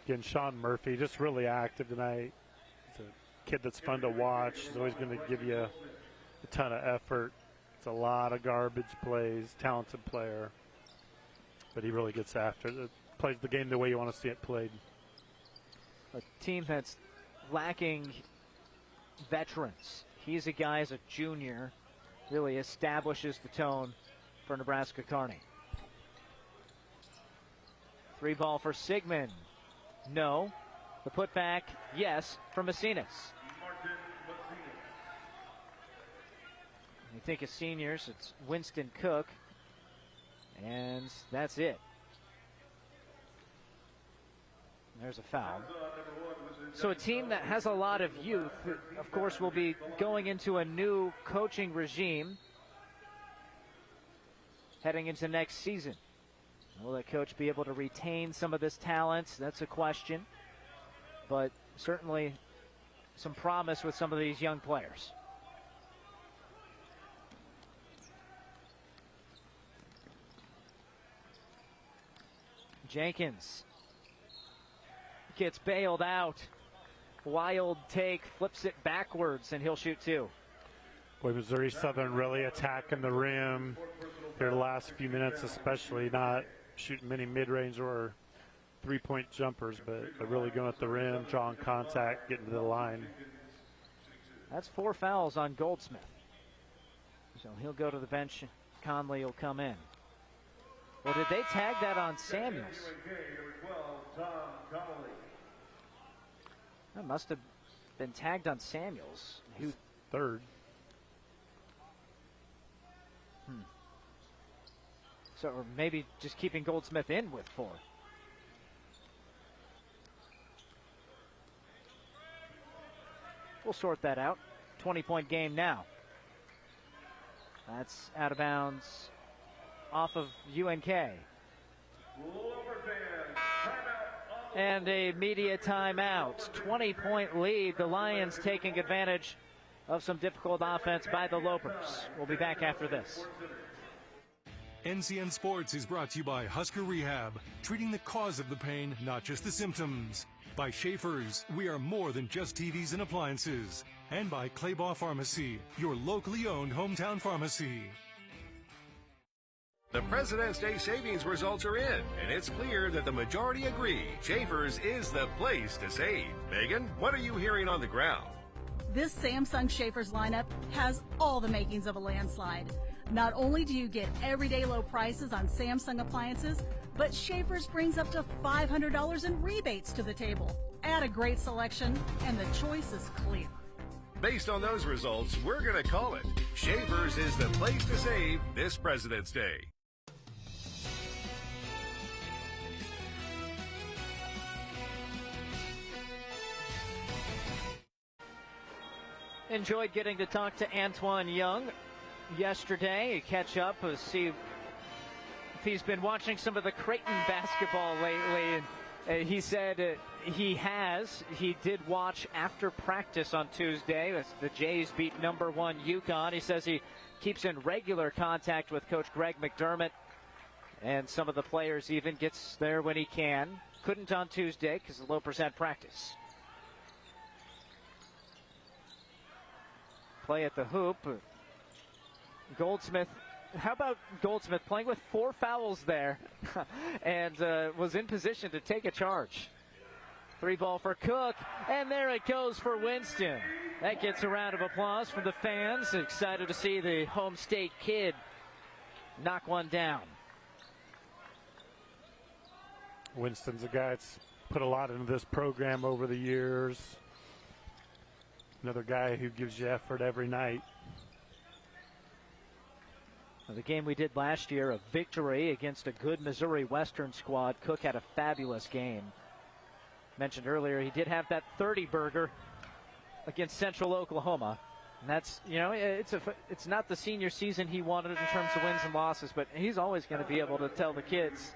Again, Sean Murphy, just really active tonight. He's a kid that's fun to watch. He's always going to give you a ton of effort. It's a lot of garbage plays, talented player. But he really gets after it. Plays the game the way you want to see it played. A team that's lacking veterans. He's a guy as a junior, really establishes the tone for Nebraska Kearney. 3-ball for Sigmund. No. The putback, yes, from Macinas. You think of seniors, it's Winston Cook. And that's it. There's a foul. So a team that has a lot of youth, of course, will be going into a new coaching regime heading into next season. Will that coach be able to retain some of this talent? That's a question. But certainly some promise with some of these young players. Jenkins gets bailed out. Wild take, flips it backwards, and he'll shoot two. Boy, Missouri Southern really attacking the rim their last few minutes, especially not shooting many mid-range or three-point jumpers, but they're really going at the rim, drawing contact, getting to the line. That's 4 fouls on Goldsmith. So he'll go to the bench. Conley will come in. Or did they tag that on Samuels? That must have been tagged on Samuels. Who third? So, or maybe just keeping Goldsmith in with 4. We'll sort that out. 20-point game now. That's out of bounds off of UNK. And a media timeout. 20-point lead. The Lions taking advantage of some difficult offense by the Lopers. We'll be back after this. NCN Sports is brought to you by Husker Rehab, treating the cause of the pain, not just the symptoms. By Schaefer's, we are more than just TVs and appliances. And by Claybaugh Pharmacy, your locally owned hometown pharmacy. The President's Day savings results are in, and it's clear that the majority agree Schaefer's is the place to save. Megan, what are you hearing on the ground? This Samsung Schaefer's lineup has all the makings of a landslide. Not only do you get everyday low prices on Samsung appliances, but Schaefer's brings up to $500 in rebates to the table. Add a great selection, and the choice is clear. Based on those results, we're going to call it. Schaefer's is the place to save this President's Day. Enjoyed getting to talk to Antoine Young yesterday, catch up, see if he's been watching some of the Creighton basketball lately. And he said he has. He did watch after practice on Tuesday as the Jays beat number 1 UConn. He says he keeps in regular contact with Coach Greg McDermott and some of the players, even gets there when he can. Couldn't on Tuesday because the Lopers had practice. Play at the hoop. Goldsmith, how about Goldsmith playing with 4 fouls there and was in position to take a charge. 3-ball for Cook, and there it goes for Winston. That gets a round of applause from the fans. Excited to see the home state kid knock one down. Winston's a guy that's put a lot into this program over the years. Another guy who gives you effort every night. The game we did last year, a victory against a good Missouri Western squad. Cook had a fabulous game. Mentioned earlier, he did have that 30-burger against Central Oklahoma. And that's, you know, it's not the senior season he wanted in terms of wins and losses, but he's always going to be able to tell the kids,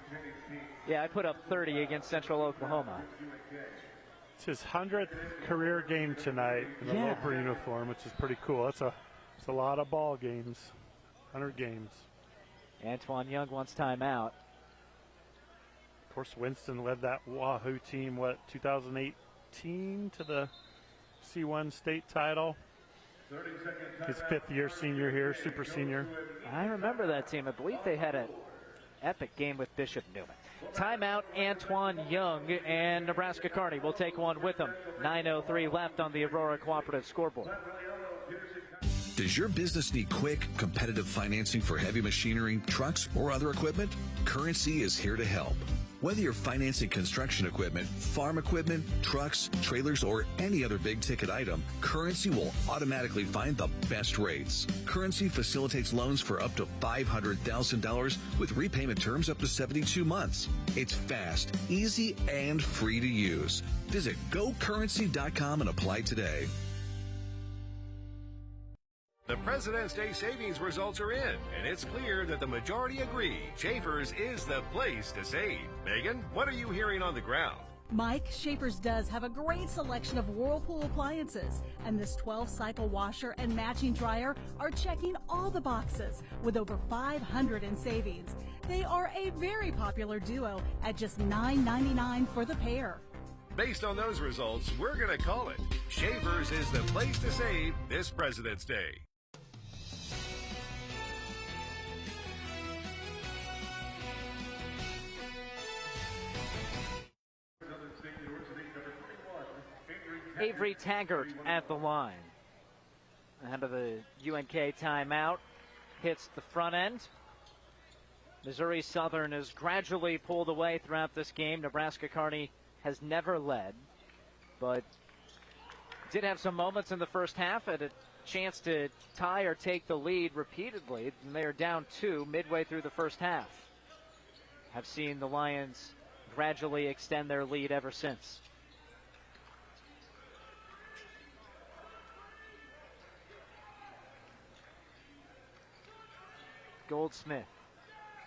yeah, I put up 30 against Central Oklahoma. It's his 100th career game tonight in the Loper uniform, which is pretty cool. It's a lot of ball games, 100 games. Antoine Young wants timeout. Of course, Winston led that Wahoo team, 2018 to the C1 state title. His 5th year senior here, super senior. I remember that team. I believe they had an epic game with Bishop Newman. Timeout, Antoine Young, and Nebraska Kearney will take one with them. 9:03 left on the Aurora Cooperative scoreboard. Does your business need quick, competitive financing for heavy machinery, trucks, or other equipment? Currency is here to help. Whether you're financing construction equipment, farm equipment, trucks, trailers, or any other big-ticket item, Currency will automatically find the best rates. Currency facilitates loans for up to $500,000 with repayment terms up to 72 months. It's fast, easy, and free to use. Visit gocurrency.com and apply today. The President's Day savings results are in, and it's clear that the majority agree Schaefer's is the place to save. Megan, what are you hearing on the ground? Mike, Schaefer's does have a great selection of Whirlpool appliances, and this 12-cycle washer and matching dryer are checking all the boxes with over 500 in savings. They are a very popular duo at just $9.99 for the pair. Based on those results, we're going to call it. Schaefer's is the place to save this President's Day. Avery Taggart at the line. Ahead of the UNK timeout. Hits the front end. Missouri Southern is gradually pulled away throughout this game. Nebraska Kearney has never led, but did have some moments in the first half, had a chance to tie or take the lead repeatedly, and they are down 2 midway through the first half. Have seen the Lions gradually extend their lead ever since. Goldsmith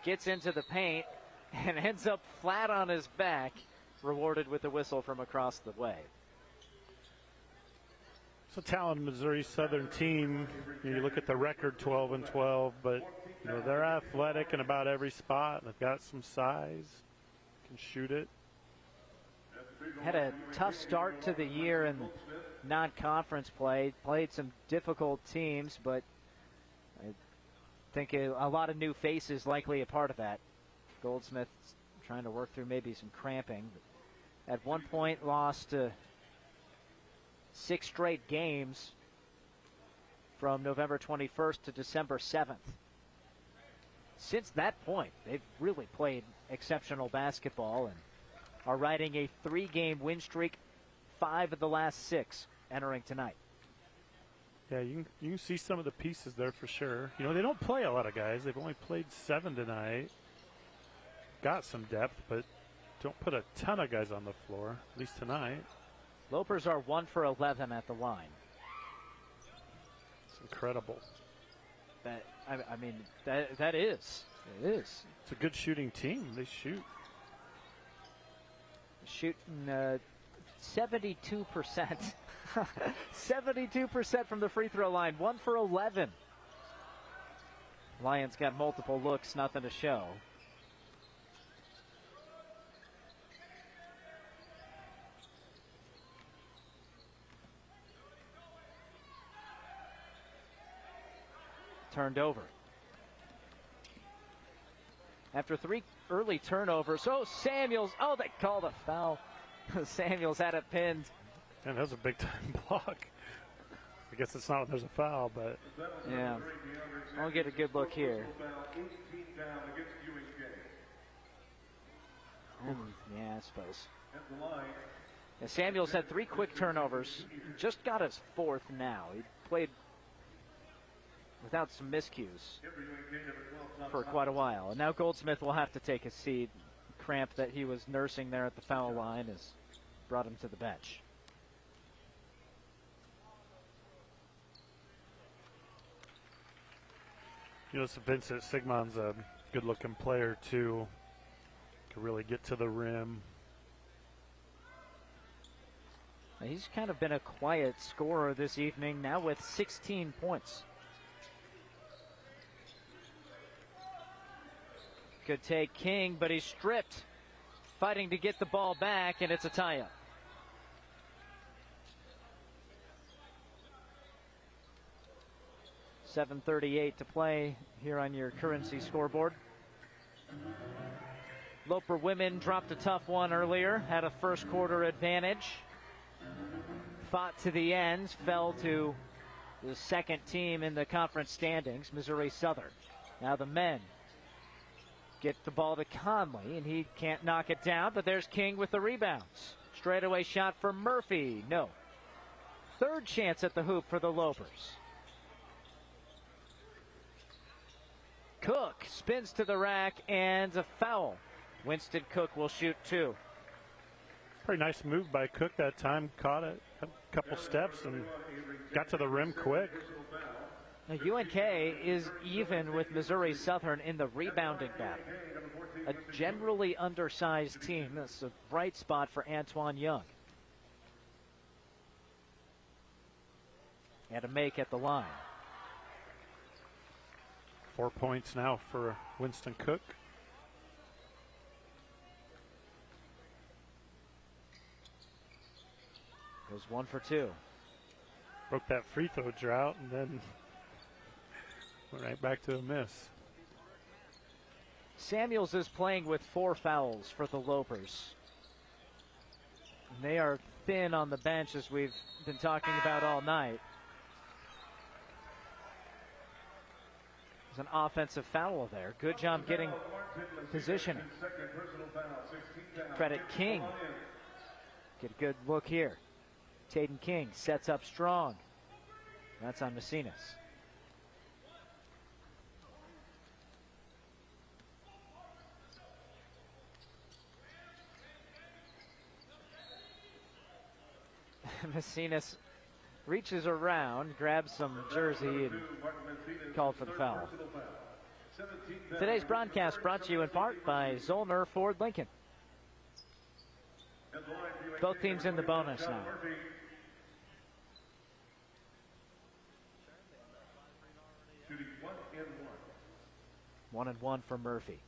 gets into the paint and ends up flat on his back, rewarded with a whistle from across the way. It's a talented Missouri Southern team. You look at the record, 12-12, but they're athletic in about every spot. They've got some size, can shoot it. Had a tough start to the year in non-conference play. Played some difficult teams, but think a lot of new faces likely a part of that. Goldsmith trying to work through maybe some cramping. At one point lost 6 straight games from November 21st to December 7th. Since that point, they've really played exceptional basketball and are riding a 3-game win streak, 5 of the last 6 entering tonight. Yeah, you can see some of the pieces there for sure. You know, they don't play a lot of guys. They've only played 7 tonight. Got some depth, but don't put a ton of guys on the floor, at least tonight. Lopers are 1 for 11 at the line. It's incredible. That I mean, that is. It is. It's a good shooting team. They shoot. Shooting 72%. 72% from the free throw line. 1 for 11. Lions got multiple looks, nothing to show. Turned over. After 3 early turnovers. Oh, Samuels. Oh, they called a foul. Samuels had it pinned. And that was a big time block. I guess it's not when there's a foul, but. Yeah. I'll get a good look here. Yeah, I suppose. Yeah, Samuels had 3 quick turnovers. Just got his 4th now. He played without some miscues for quite a while. And now Goldsmith will have to take a seat. Cramp that he was nursing there at the foul line has brought him to the bench. You know, Vincent Sigmon's a good-looking player, too. Can really get to the rim. He's kind of been a quiet scorer this evening, now with 16 points. Could take King, but he's stripped. Fighting to get the ball back, and it's a tie-up. .738 to play here on your Currency scoreboard. Loper women dropped a tough one earlier, had a first quarter advantage. Fought to the end, fell to the second team in the conference standings, Missouri Southern. Now the men get the ball to Conley, and he can't knock it down, but there's King with the rebounds. Straightaway shot for Murphy, no. Third chance at the hoop for the Lopers. Cook spins to the rack, and a foul. Winston Cook will shoot 2. Pretty nice move by Cook that time. Caught it, a couple steps, and got to the rim quick. Now, UNK is even with Missouri Southern in the rebounding battle. A generally undersized team. That's a bright spot for Antoine Young. And a make at the line. 4 points now for Winston Cook. Goes 1 for 2. Broke that free throw drought and then went right back to a miss. Samuels is playing with 4 fouls for the Lopers. And they are thin on the bench, as we've been talking about all night. There's an offensive foul there. Good job getting positioning. Credit King. Get a good look here. Taden King sets up strong. That's on Messinas. Messinas reaches around, grabs some jersey, and called for the foul. Today's broadcast brought to you in part by Zollner Ford Lincoln. Both teams in the bonus now. One and one for Murphy.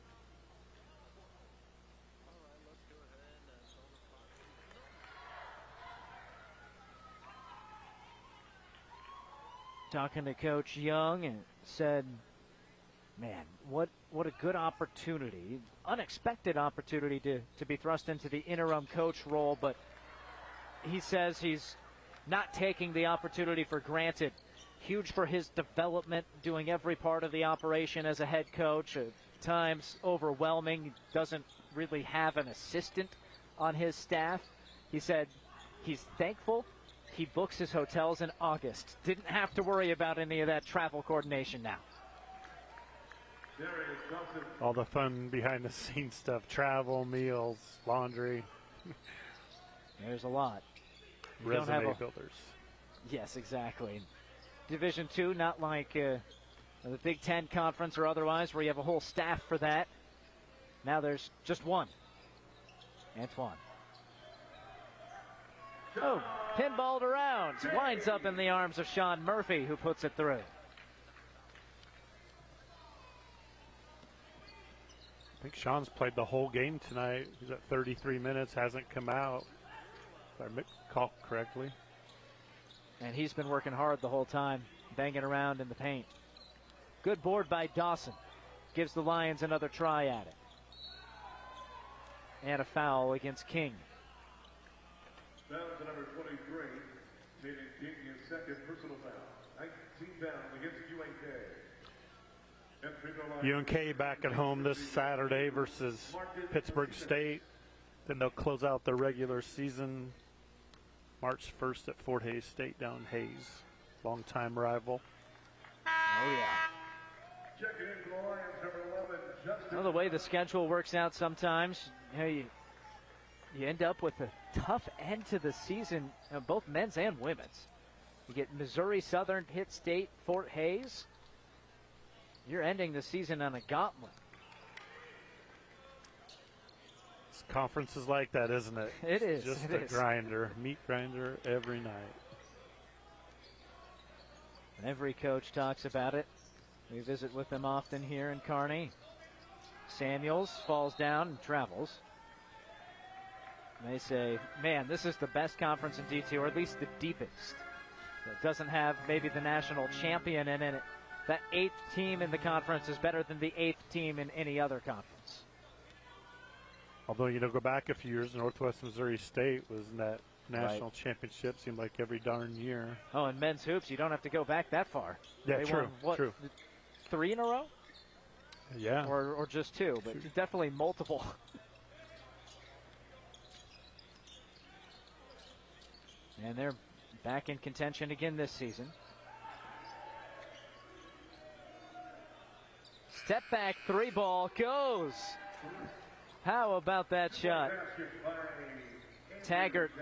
Talking to Coach Young, and said Man, what a good opportunity, unexpected opportunity to be thrust into the interim coach role, but he says he's not taking the opportunity for granted. Huge for his development, doing every part of the operation as a head coach. At times overwhelming, doesn't really have an assistant on his staff. He said he's thankful he books his hotels in August. Didn't have to worry about any of that travel coordination now. All the fun behind the scenes stuff, travel, meals, laundry. There's a lot. Resume builders. Yes, exactly. Division II, not like the Big Ten Conference or otherwise, where you have a whole staff for that. Now there's just one. Antoine. Oh, pinballed around. Winds up in the arms of Sean Murphy, who puts it through. I think Sean's played the whole game tonight. He's at 33 minutes, hasn't come out, if I recall correctly. And he's been working hard the whole time, banging around in the paint. Good board by Dawson. Gives the Lions another try at it. And a foul against King. Foul to number 23. Taking his second personal foul. 19 down against UNK. UNK back at home this Saturday versus Pittsburgh State. Then they'll close out the regular season March 1st at Fort Hays State down in Hays. Longtime rival. Oh, yeah. Checking in for the Lions, number 11, Justin. Well, the way the schedule works out sometimes, you end up with a tough end to the season, both men's and women's. You get Missouri Southern, Pitt State, Fort Hays. You're ending the season on a gauntlet. It's conferences like that, isn't it? It is. Just a grinder, meat grinder every night. Every coach talks about it. We visit with them often here in Kearney. Samuels falls down and travels. And they say, man, this is the best conference in D2, or at least the deepest. It doesn't have maybe the national champion in it. That 8th team in the conference is better than the 8th team in any other conference. Although, go back a few years, Northwest Missouri State was in that national championship, seemed like every darn year. Oh, and men's hoops, you don't have to go back that far. Yeah, they true, won, true. 3 in a row? Yeah. Or just 2, but definitely multiple. And they're back in contention again this season. Step back 3 ball goes. How about that shot? Taggart,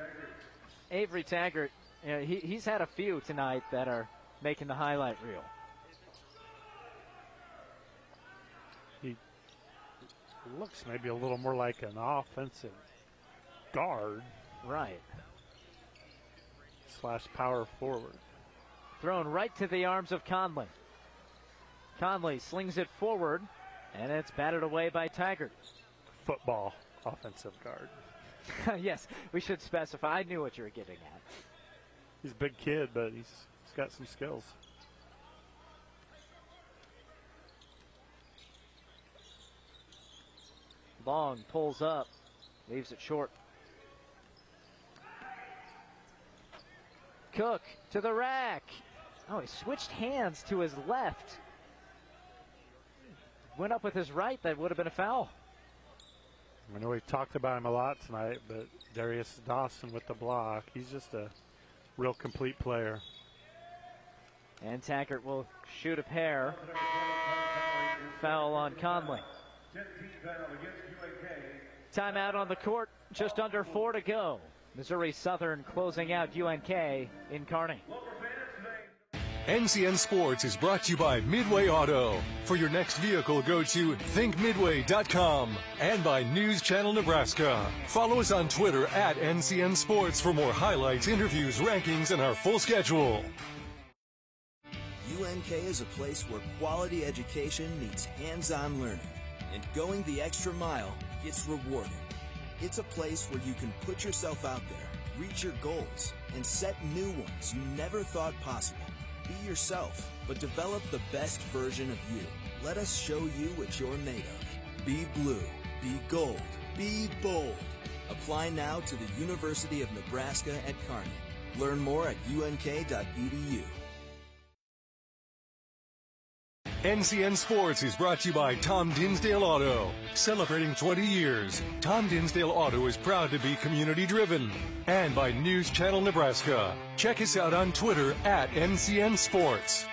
Avery Taggart, he's had a few tonight that are making the highlight reel. He looks maybe a little more like an offensive guard. Right. / power forward. Thrown right to the arms of Conley. Conley slings it forward, and it's batted away by Taggart. Football offensive guard. Yes, we should specify. I knew what you were getting at. He's a big kid, but he's got some skills. Long pulls up, leaves it short. Cook to the rack. Oh, he switched hands to his left. Went up with his right. That would have been a foul. I know we talked about him a lot tonight, but Darius Dawson with the block. He's just a real complete player. And Taggart will shoot a pair. Foul on Conley. Timeout on the court. Just under 4 to go. Missouri Southern closing out UNK in Kearney. NCN Sports is brought to you by Midway Auto. For your next vehicle, go to thinkmidway.com and by News Channel Nebraska. Follow us on Twitter at NCN Sports for more highlights, interviews, rankings, and our full schedule. UNK is a place where quality education meets hands-on learning, and going the extra mile gets rewarded. It's a place where you can put yourself out there, reach your goals, and set new ones you never thought possible. Be yourself, but develop the best version of you. Let us show you what you're made of. Be blue, be gold, be bold. Apply now to the University of Nebraska at Kearney. Learn more at unk.edu. NCN Sports is brought to you by Tom Dinsdale Auto. Celebrating 20 years, Tom Dinsdale Auto is proud to be community-driven. And by News Channel Nebraska. Check us out on Twitter at NCN Sports.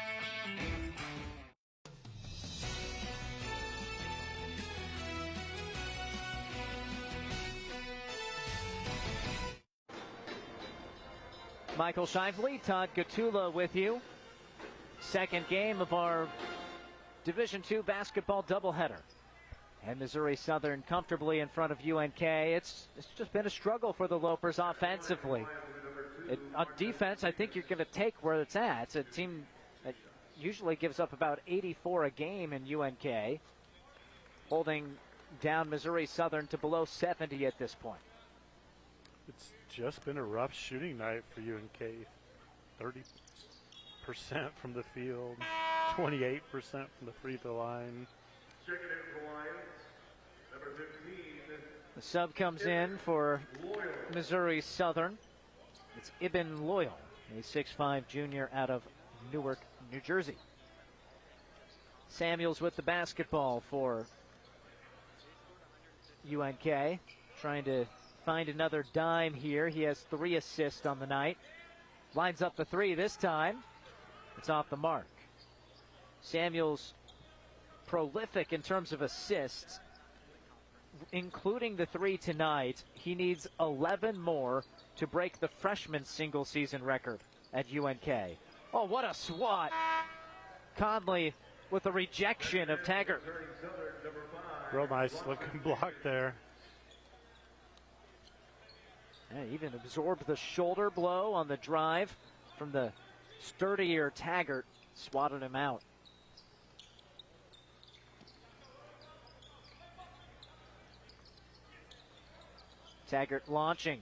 Michael Shively, Todd Gatula with you. Second game of our Division II basketball doubleheader. And Missouri Southern comfortably in front of UNK. It's just been a struggle for the Lopers offensively. On defense, I think you're going to take where it's at. It's a team that usually gives up about 84 a game in UNK, holding down Missouri Southern to below 70 at this point. It's just been a rough shooting night for UNK. 30% from the field, 28% from the free throw line. Checking in for Lions, number 15. The sub comes in for Missouri Southern. It's Ibn Loyal, a 6'5 junior out of Newark, New Jersey. Samuels with the basketball for UNK, trying to find another dime here. He has 3 assists on the night. Lines up the 3 this time. It's off the mark. Samuels prolific in terms of assists, including the 3 tonight. He needs 11 more to break the freshman single season record at UNK. Oh, what a swat. Conley with a rejection of Taggart. Real nice looking block there. Yeah, even absorbed the shoulder blow on the drive from the sturdier Taggart. Swatted him out. Taggart launching.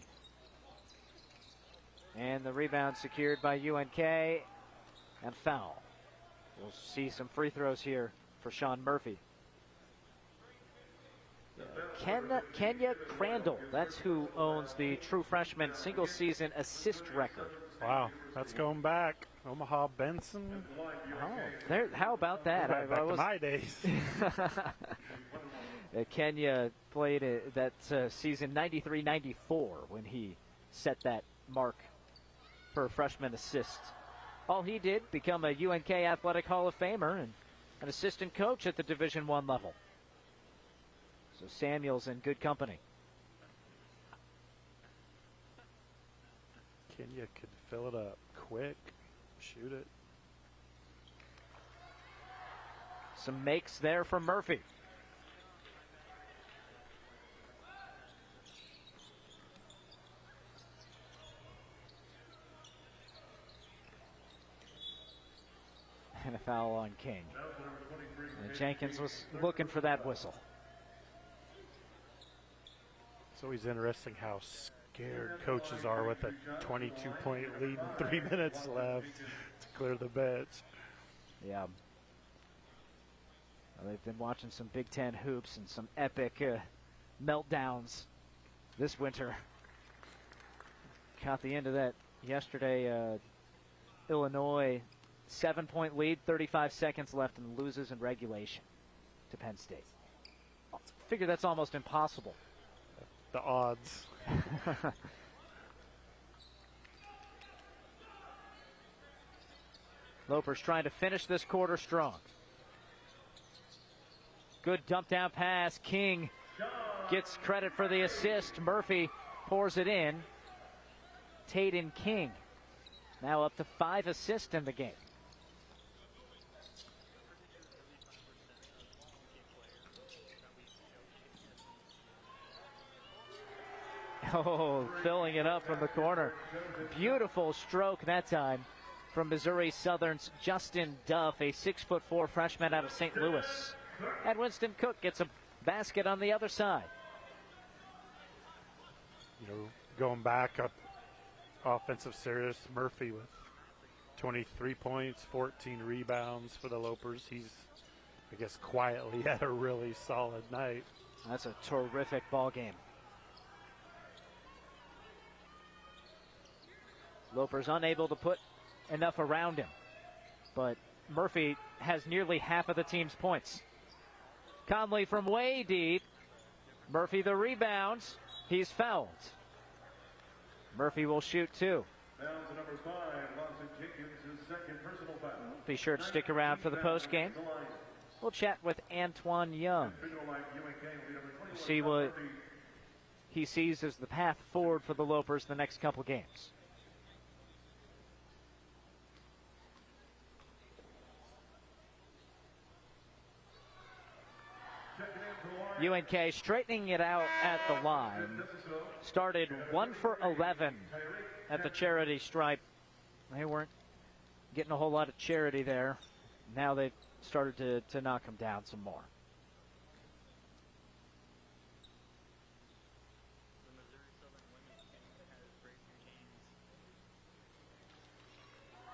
And the rebound secured by UNK. And foul. We'll see some free throws here for Sean Murphy. Kenya Crandall, that's who owns the true freshman single season assist record. Wow, that's going back. Omaha Benson. Oh, there, how about that? Back to my days. Kenya played that season 93-94 when he set that mark for freshman assists. All he did, become a UNK Athletic Hall of Famer and an assistant coach at the Division I level. So Samuels in good company. Kenya could fill it up quick, shoot it. Some makes there from Murphy. And a foul on King. And Jenkins was looking for that whistle. It's always interesting how scared coaches are with a 22-point lead and 3 minutes left to clear the bench. Yeah. Well, they've been watching some Big Ten hoops and some epic meltdowns this winter. Caught the end of that yesterday. Illinois 7-point lead, 35 seconds left, and loses in regulation to Penn State. Figure that's almost impossible. The odds. Lopers trying to finish this quarter strong. Good dump down pass. King gets credit for the assist. Murphy pours it in. Tate and King now up to 5 assists in the game. Oh, filling it up from the corner. Beautiful stroke that time from Missouri Southern's Justin Duff, a 6'4" freshman out of St. Louis. And Winston Cook gets a basket on the other side. You know, going back up offensive series, Murphy with 23 points, 14 rebounds for the Lopers. He's I guess, quietly had a really solid night. That's a terrific ball game. Loper's unable to put enough around him, but Murphy has nearly half of the team's points. Conley from way deep. Murphy the rebounds. He's fouled. Murphy will shoot two. Down to number 5, Lawson Jenkins, his second personal foul. Be sure to stick around for the post game. We'll chat with Antoine Young. See what he sees as the path forward for the Lopers the next couple games. UNK straightening it out at the line. Started 1 for 11 at the charity stripe. They weren't getting a whole lot of charity there. Now they've started to knock them down some more.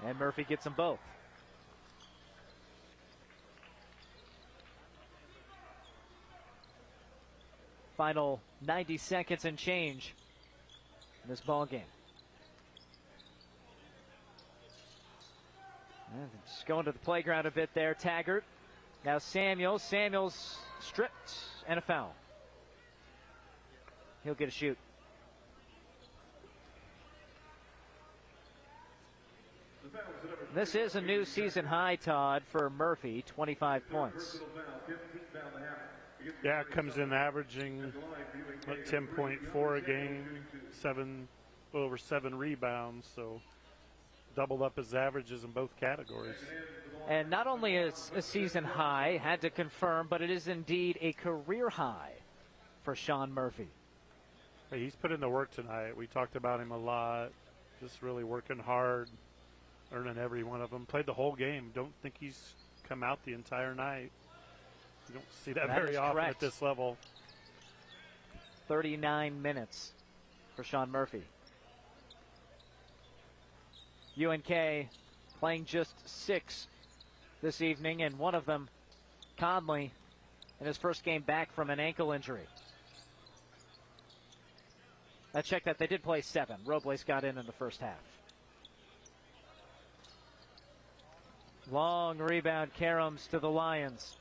And Murphy gets them both. Final 90 seconds and change in this ball game. And just going to the playground a bit there. Taggart. Now Samuels. Samuels stripped and a foul. He'll get a shoot. This is a new season high, Todd, for Murphy, 25 points. Yeah, it comes in averaging 10.4 a game, a little over 7 rebounds, so doubled up his averages in both categories. And not only is a season high, had to confirm, but it is indeed a career high for Sean Murphy. Hey, he's put in the work tonight. We talked about him a lot, just really working hard, earning every one of them. Played the whole game. Don't think he's come out the entire night. You don't see that very often at this level. 39 minutes for Sean Murphy. UNK playing just 6 this evening, and one of them, Conley, in his first game back from an ankle injury. I checked that. They did play 7. Robles got in the first half. Long rebound, Karams to the Lions.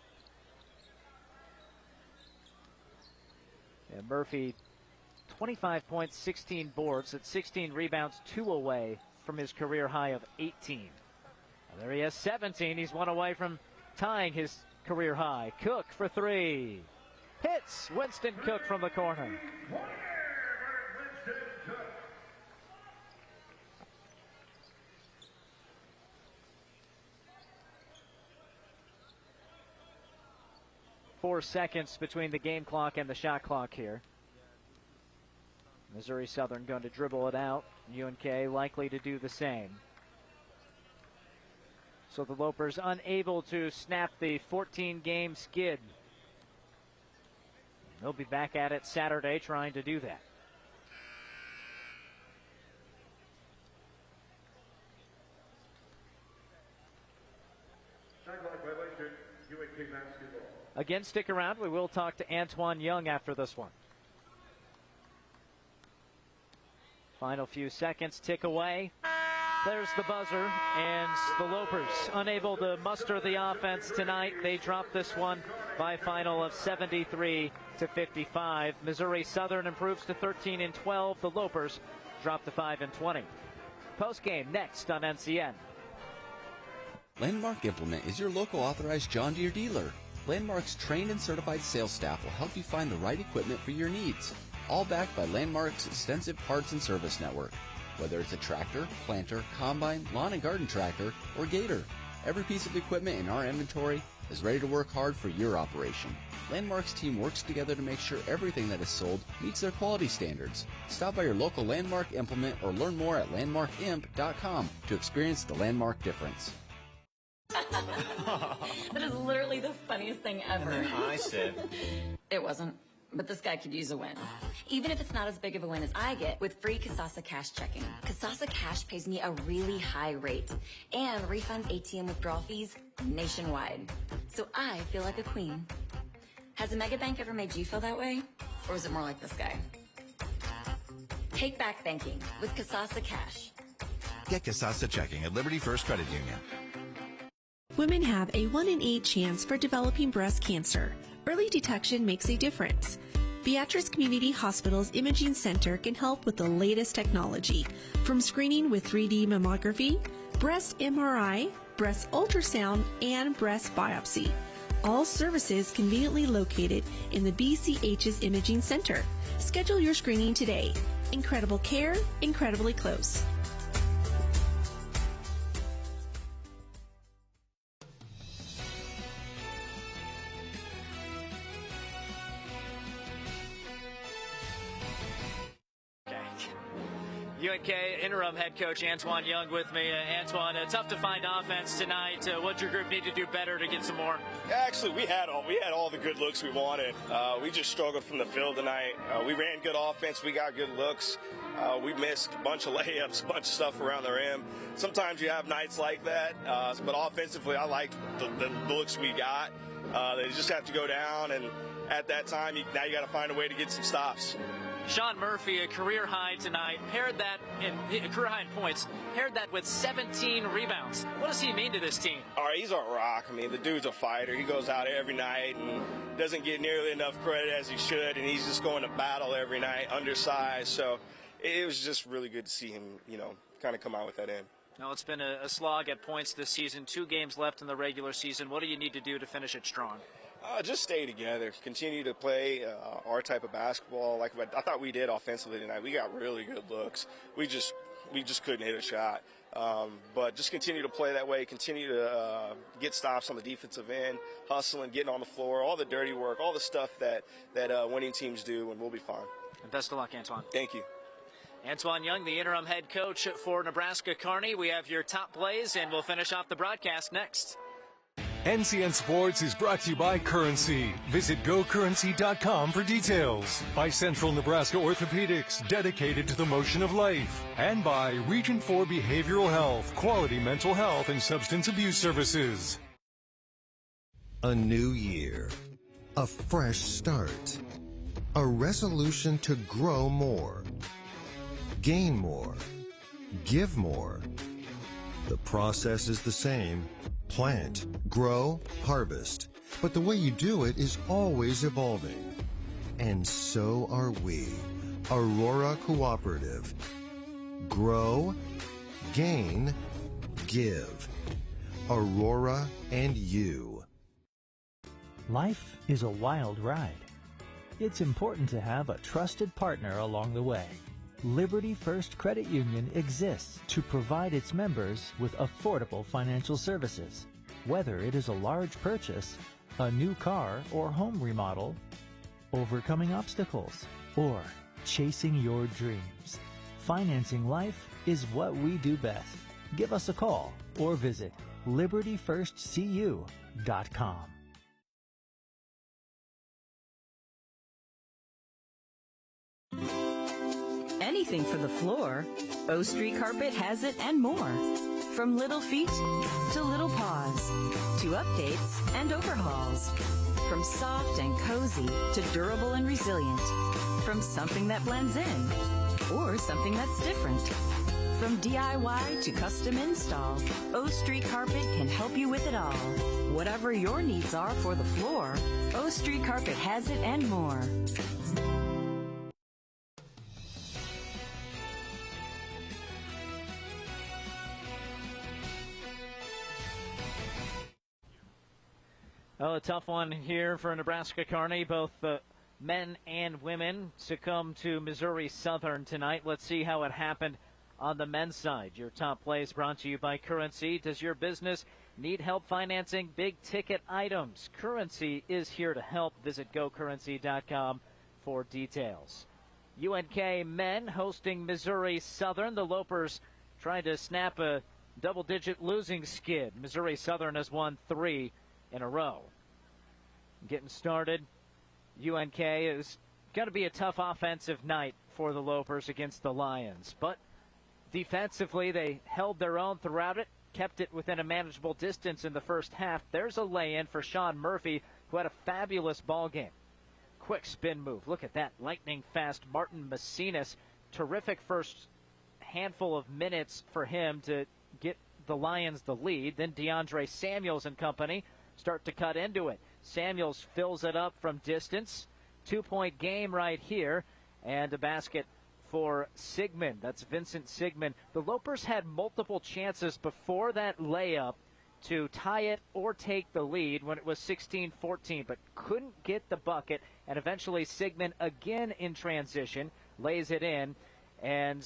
And Murphy, 25 points, 16 boards, at 16 rebounds, 2 away from his career high of 18. Well, there he has 17. He's 1 away from tying his career high. Cook for 3. Hits Winston Cook from the corner. Four seconds between the game clock and the shot clock here. Missouri Southern going to dribble it out. UNK likely to do the same. So the Lopers unable to snap the 14-game skid. They'll be back at it Saturday trying to do that. Again, stick around. We will talk to Antoine Young after this one. Final few seconds tick away. There's the buzzer, and the Lopers unable to muster the offense tonight. They dropped this one by a final of 73-55. Missouri Southern improves to 13-12. The Lopers drop to 5-20. Postgame next on NCN. Landmark Implement is your local authorized John Deere dealer. Landmark's trained and certified sales staff will help you find the right equipment for your needs. All backed by Landmark's extensive parts and service network. Whether it's a tractor, planter, combine, lawn and garden tractor, or gator, every piece of equipment in our inventory is ready to work hard for your operation. Landmark's team works together to make sure everything that is sold meets their quality standards. Stop by your local Landmark Implement or learn more at landmarkimp.com to experience the Landmark difference. That is literally the funniest thing ever. And then I said, it wasn't. but this guy could use a win. Even if it's not as big of a win as I get with free Kasasa Cash checking. Kasasa Cash pays me a really high rate and refunds ATM withdrawal fees nationwide. So I feel like a queen. Has a mega bank ever made you feel that way? Or is it more like this guy? Take back banking with Kasasa Cash. Get Kasasa checking at Liberty First Credit Union. Women have a 1 in 8 chance for developing breast cancer. Early detection makes a difference. Beatrice Community Hospital's Imaging Center can help with the latest technology, from screening with 3D mammography, breast MRI, breast ultrasound, and breast biopsy. All services conveniently located in the BCH's Imaging Center. Schedule your screening today. Incredible care, incredibly close. UNK interim head coach Antoine Young with me. Antoine, tough to find offense tonight. What'd your group need to do better to get some more? Actually, we had all the good looks we wanted. We just struggled from the field tonight. We ran good offense. We got good looks. We missed a bunch of layups, a bunch of stuff around the rim. Sometimes you have nights like that, but offensively, I liked the looks we got. They just have to go down, and at that time, now you got to find a way to get some stops. Sean Murphy, a career high tonight, paired that in career high in points, paired that with 17 rebounds. What does he mean to this team? All right, he's a rock. I mean, the dude's a fighter. He goes out every night and doesn't get nearly enough credit as he should, and he's just going to battle every night, undersized. So it was just really good to see him, kind of come out with that end. Now, it's been a slog at points this season. 2 games left in the regular season. What do you need to do to finish it strong? Just stay together. Continue to play our type of basketball like I thought we did offensively tonight. We got really good looks. We just couldn't hit a shot. But just continue to play that way. Continue to get stops on the defensive end, hustling, getting on the floor, all the dirty work, all the stuff that winning teams do, and we'll be fine. And best of luck, Antoine. Thank you. Antoine Young, the interim head coach for Nebraska Kearney. We have your top plays, and we'll finish off the broadcast next. NCN Sports is brought to you by Currency. Visit GoCurrency.com for details. By Central Nebraska Orthopedics, dedicated to the motion of life. And by Region 4 Behavioral Health, quality mental health and substance abuse services. A new year. A fresh start. A resolution to grow more. Gain more. Give more. The process is the same. Plant, grow, harvest. But the way you do it is always evolving. And so are we. Aurora Cooperative. Grow, gain, give. Aurora and you. Life is a wild ride. It's important to have a trusted partner along the way. Liberty First Credit Union exists to provide its members with affordable financial services. Whether it is a large purchase, a new car or home remodel, overcoming obstacles, or chasing your dreams, financing life is what we do best. Give us a call or visit libertyfirstcu.com. Anything for the floor, O Street Carpet has it and more. From little feet to little paws, to updates and overhauls. From soft and cozy to durable and resilient. From something that blends in or something that's different. From DIY to custom install, O Street Carpet can help you with it all. Whatever your needs are for the floor, O Street Carpet has it and more. Well, a tough one here for Nebraska Kearney. Both men and women succumb to Missouri Southern tonight. Let's see how it happened on the men's side. Your top plays brought to you by Currency. Does your business need help financing big-ticket items? Currency is here to help. Visit GoCurrency.com for details. UNK men hosting Missouri Southern. The Lopers trying to snap a double-digit losing skid. Missouri Southern has won 3 in a row. Getting started, UNK is going to be a tough offensive night for the Lopers against the Lions. But defensively, they held their own throughout it, kept it within a manageable distance in the first half. There's a lay-in for Sean Murphy, who had a fabulous ball game. Quick spin move. Look at that. Lightning fast Martin Macinas. Terrific first handful of minutes for him to get the Lions the lead. Then DeAndre Samuels and company start to cut into it. Samuels fills it up from distance. 2-point game right here. And a basket for Sigmund. That's Vincent Sigmund. The Lopers had multiple chances before that layup to tie it or take the lead when it was 16-14, but couldn't get the bucket. And eventually Sigmund, again in transition, lays it in. And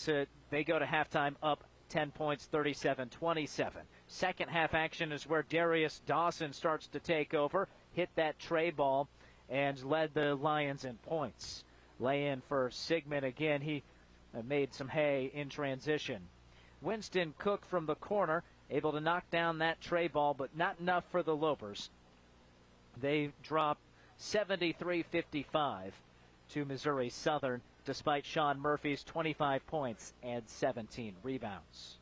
they go to halftime up 10 points, 37-27. Second half action is where Darius Dawson starts to take over, hit that tray ball, and led the Lions in points. Lay in for Sigmund again. He made some hay in transition. Winston Cook from the corner, able to knock down that tray ball, but not enough for the Lopers. They drop 73-55 to Missouri Southern, despite Sean Murphy's 25 points and 17 rebounds.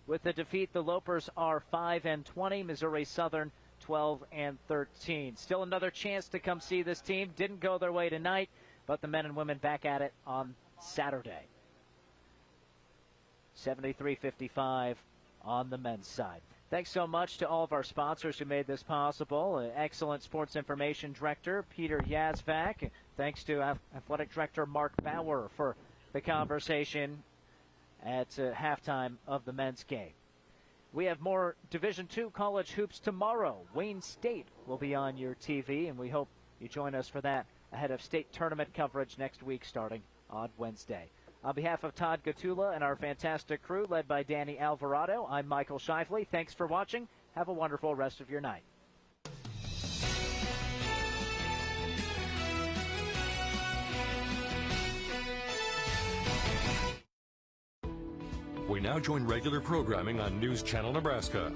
With the defeat, the Lopers are 5-20, Missouri Southern 12-13. Still another chance to come see this team. Didn't go their way tonight, but the men and women back at it on Saturday. 73-55 on the men's side. Thanks so much to all of our sponsors who made this possible. Excellent sports information director Peter Yazvac. Thanks to athletic director Mark Bauer for the conversation at halftime of the men's game. We have more Division II college hoops tomorrow. Wayne State will be on your TV, and we hope you join us for that ahead of state tournament coverage next week starting on Wednesday. On behalf of Todd Gatula and our fantastic crew led by Danny Alvarado, I'm Michael Shifley. Thanks for watching. Have a wonderful rest of your night. We now join regular programming on News Channel Nebraska.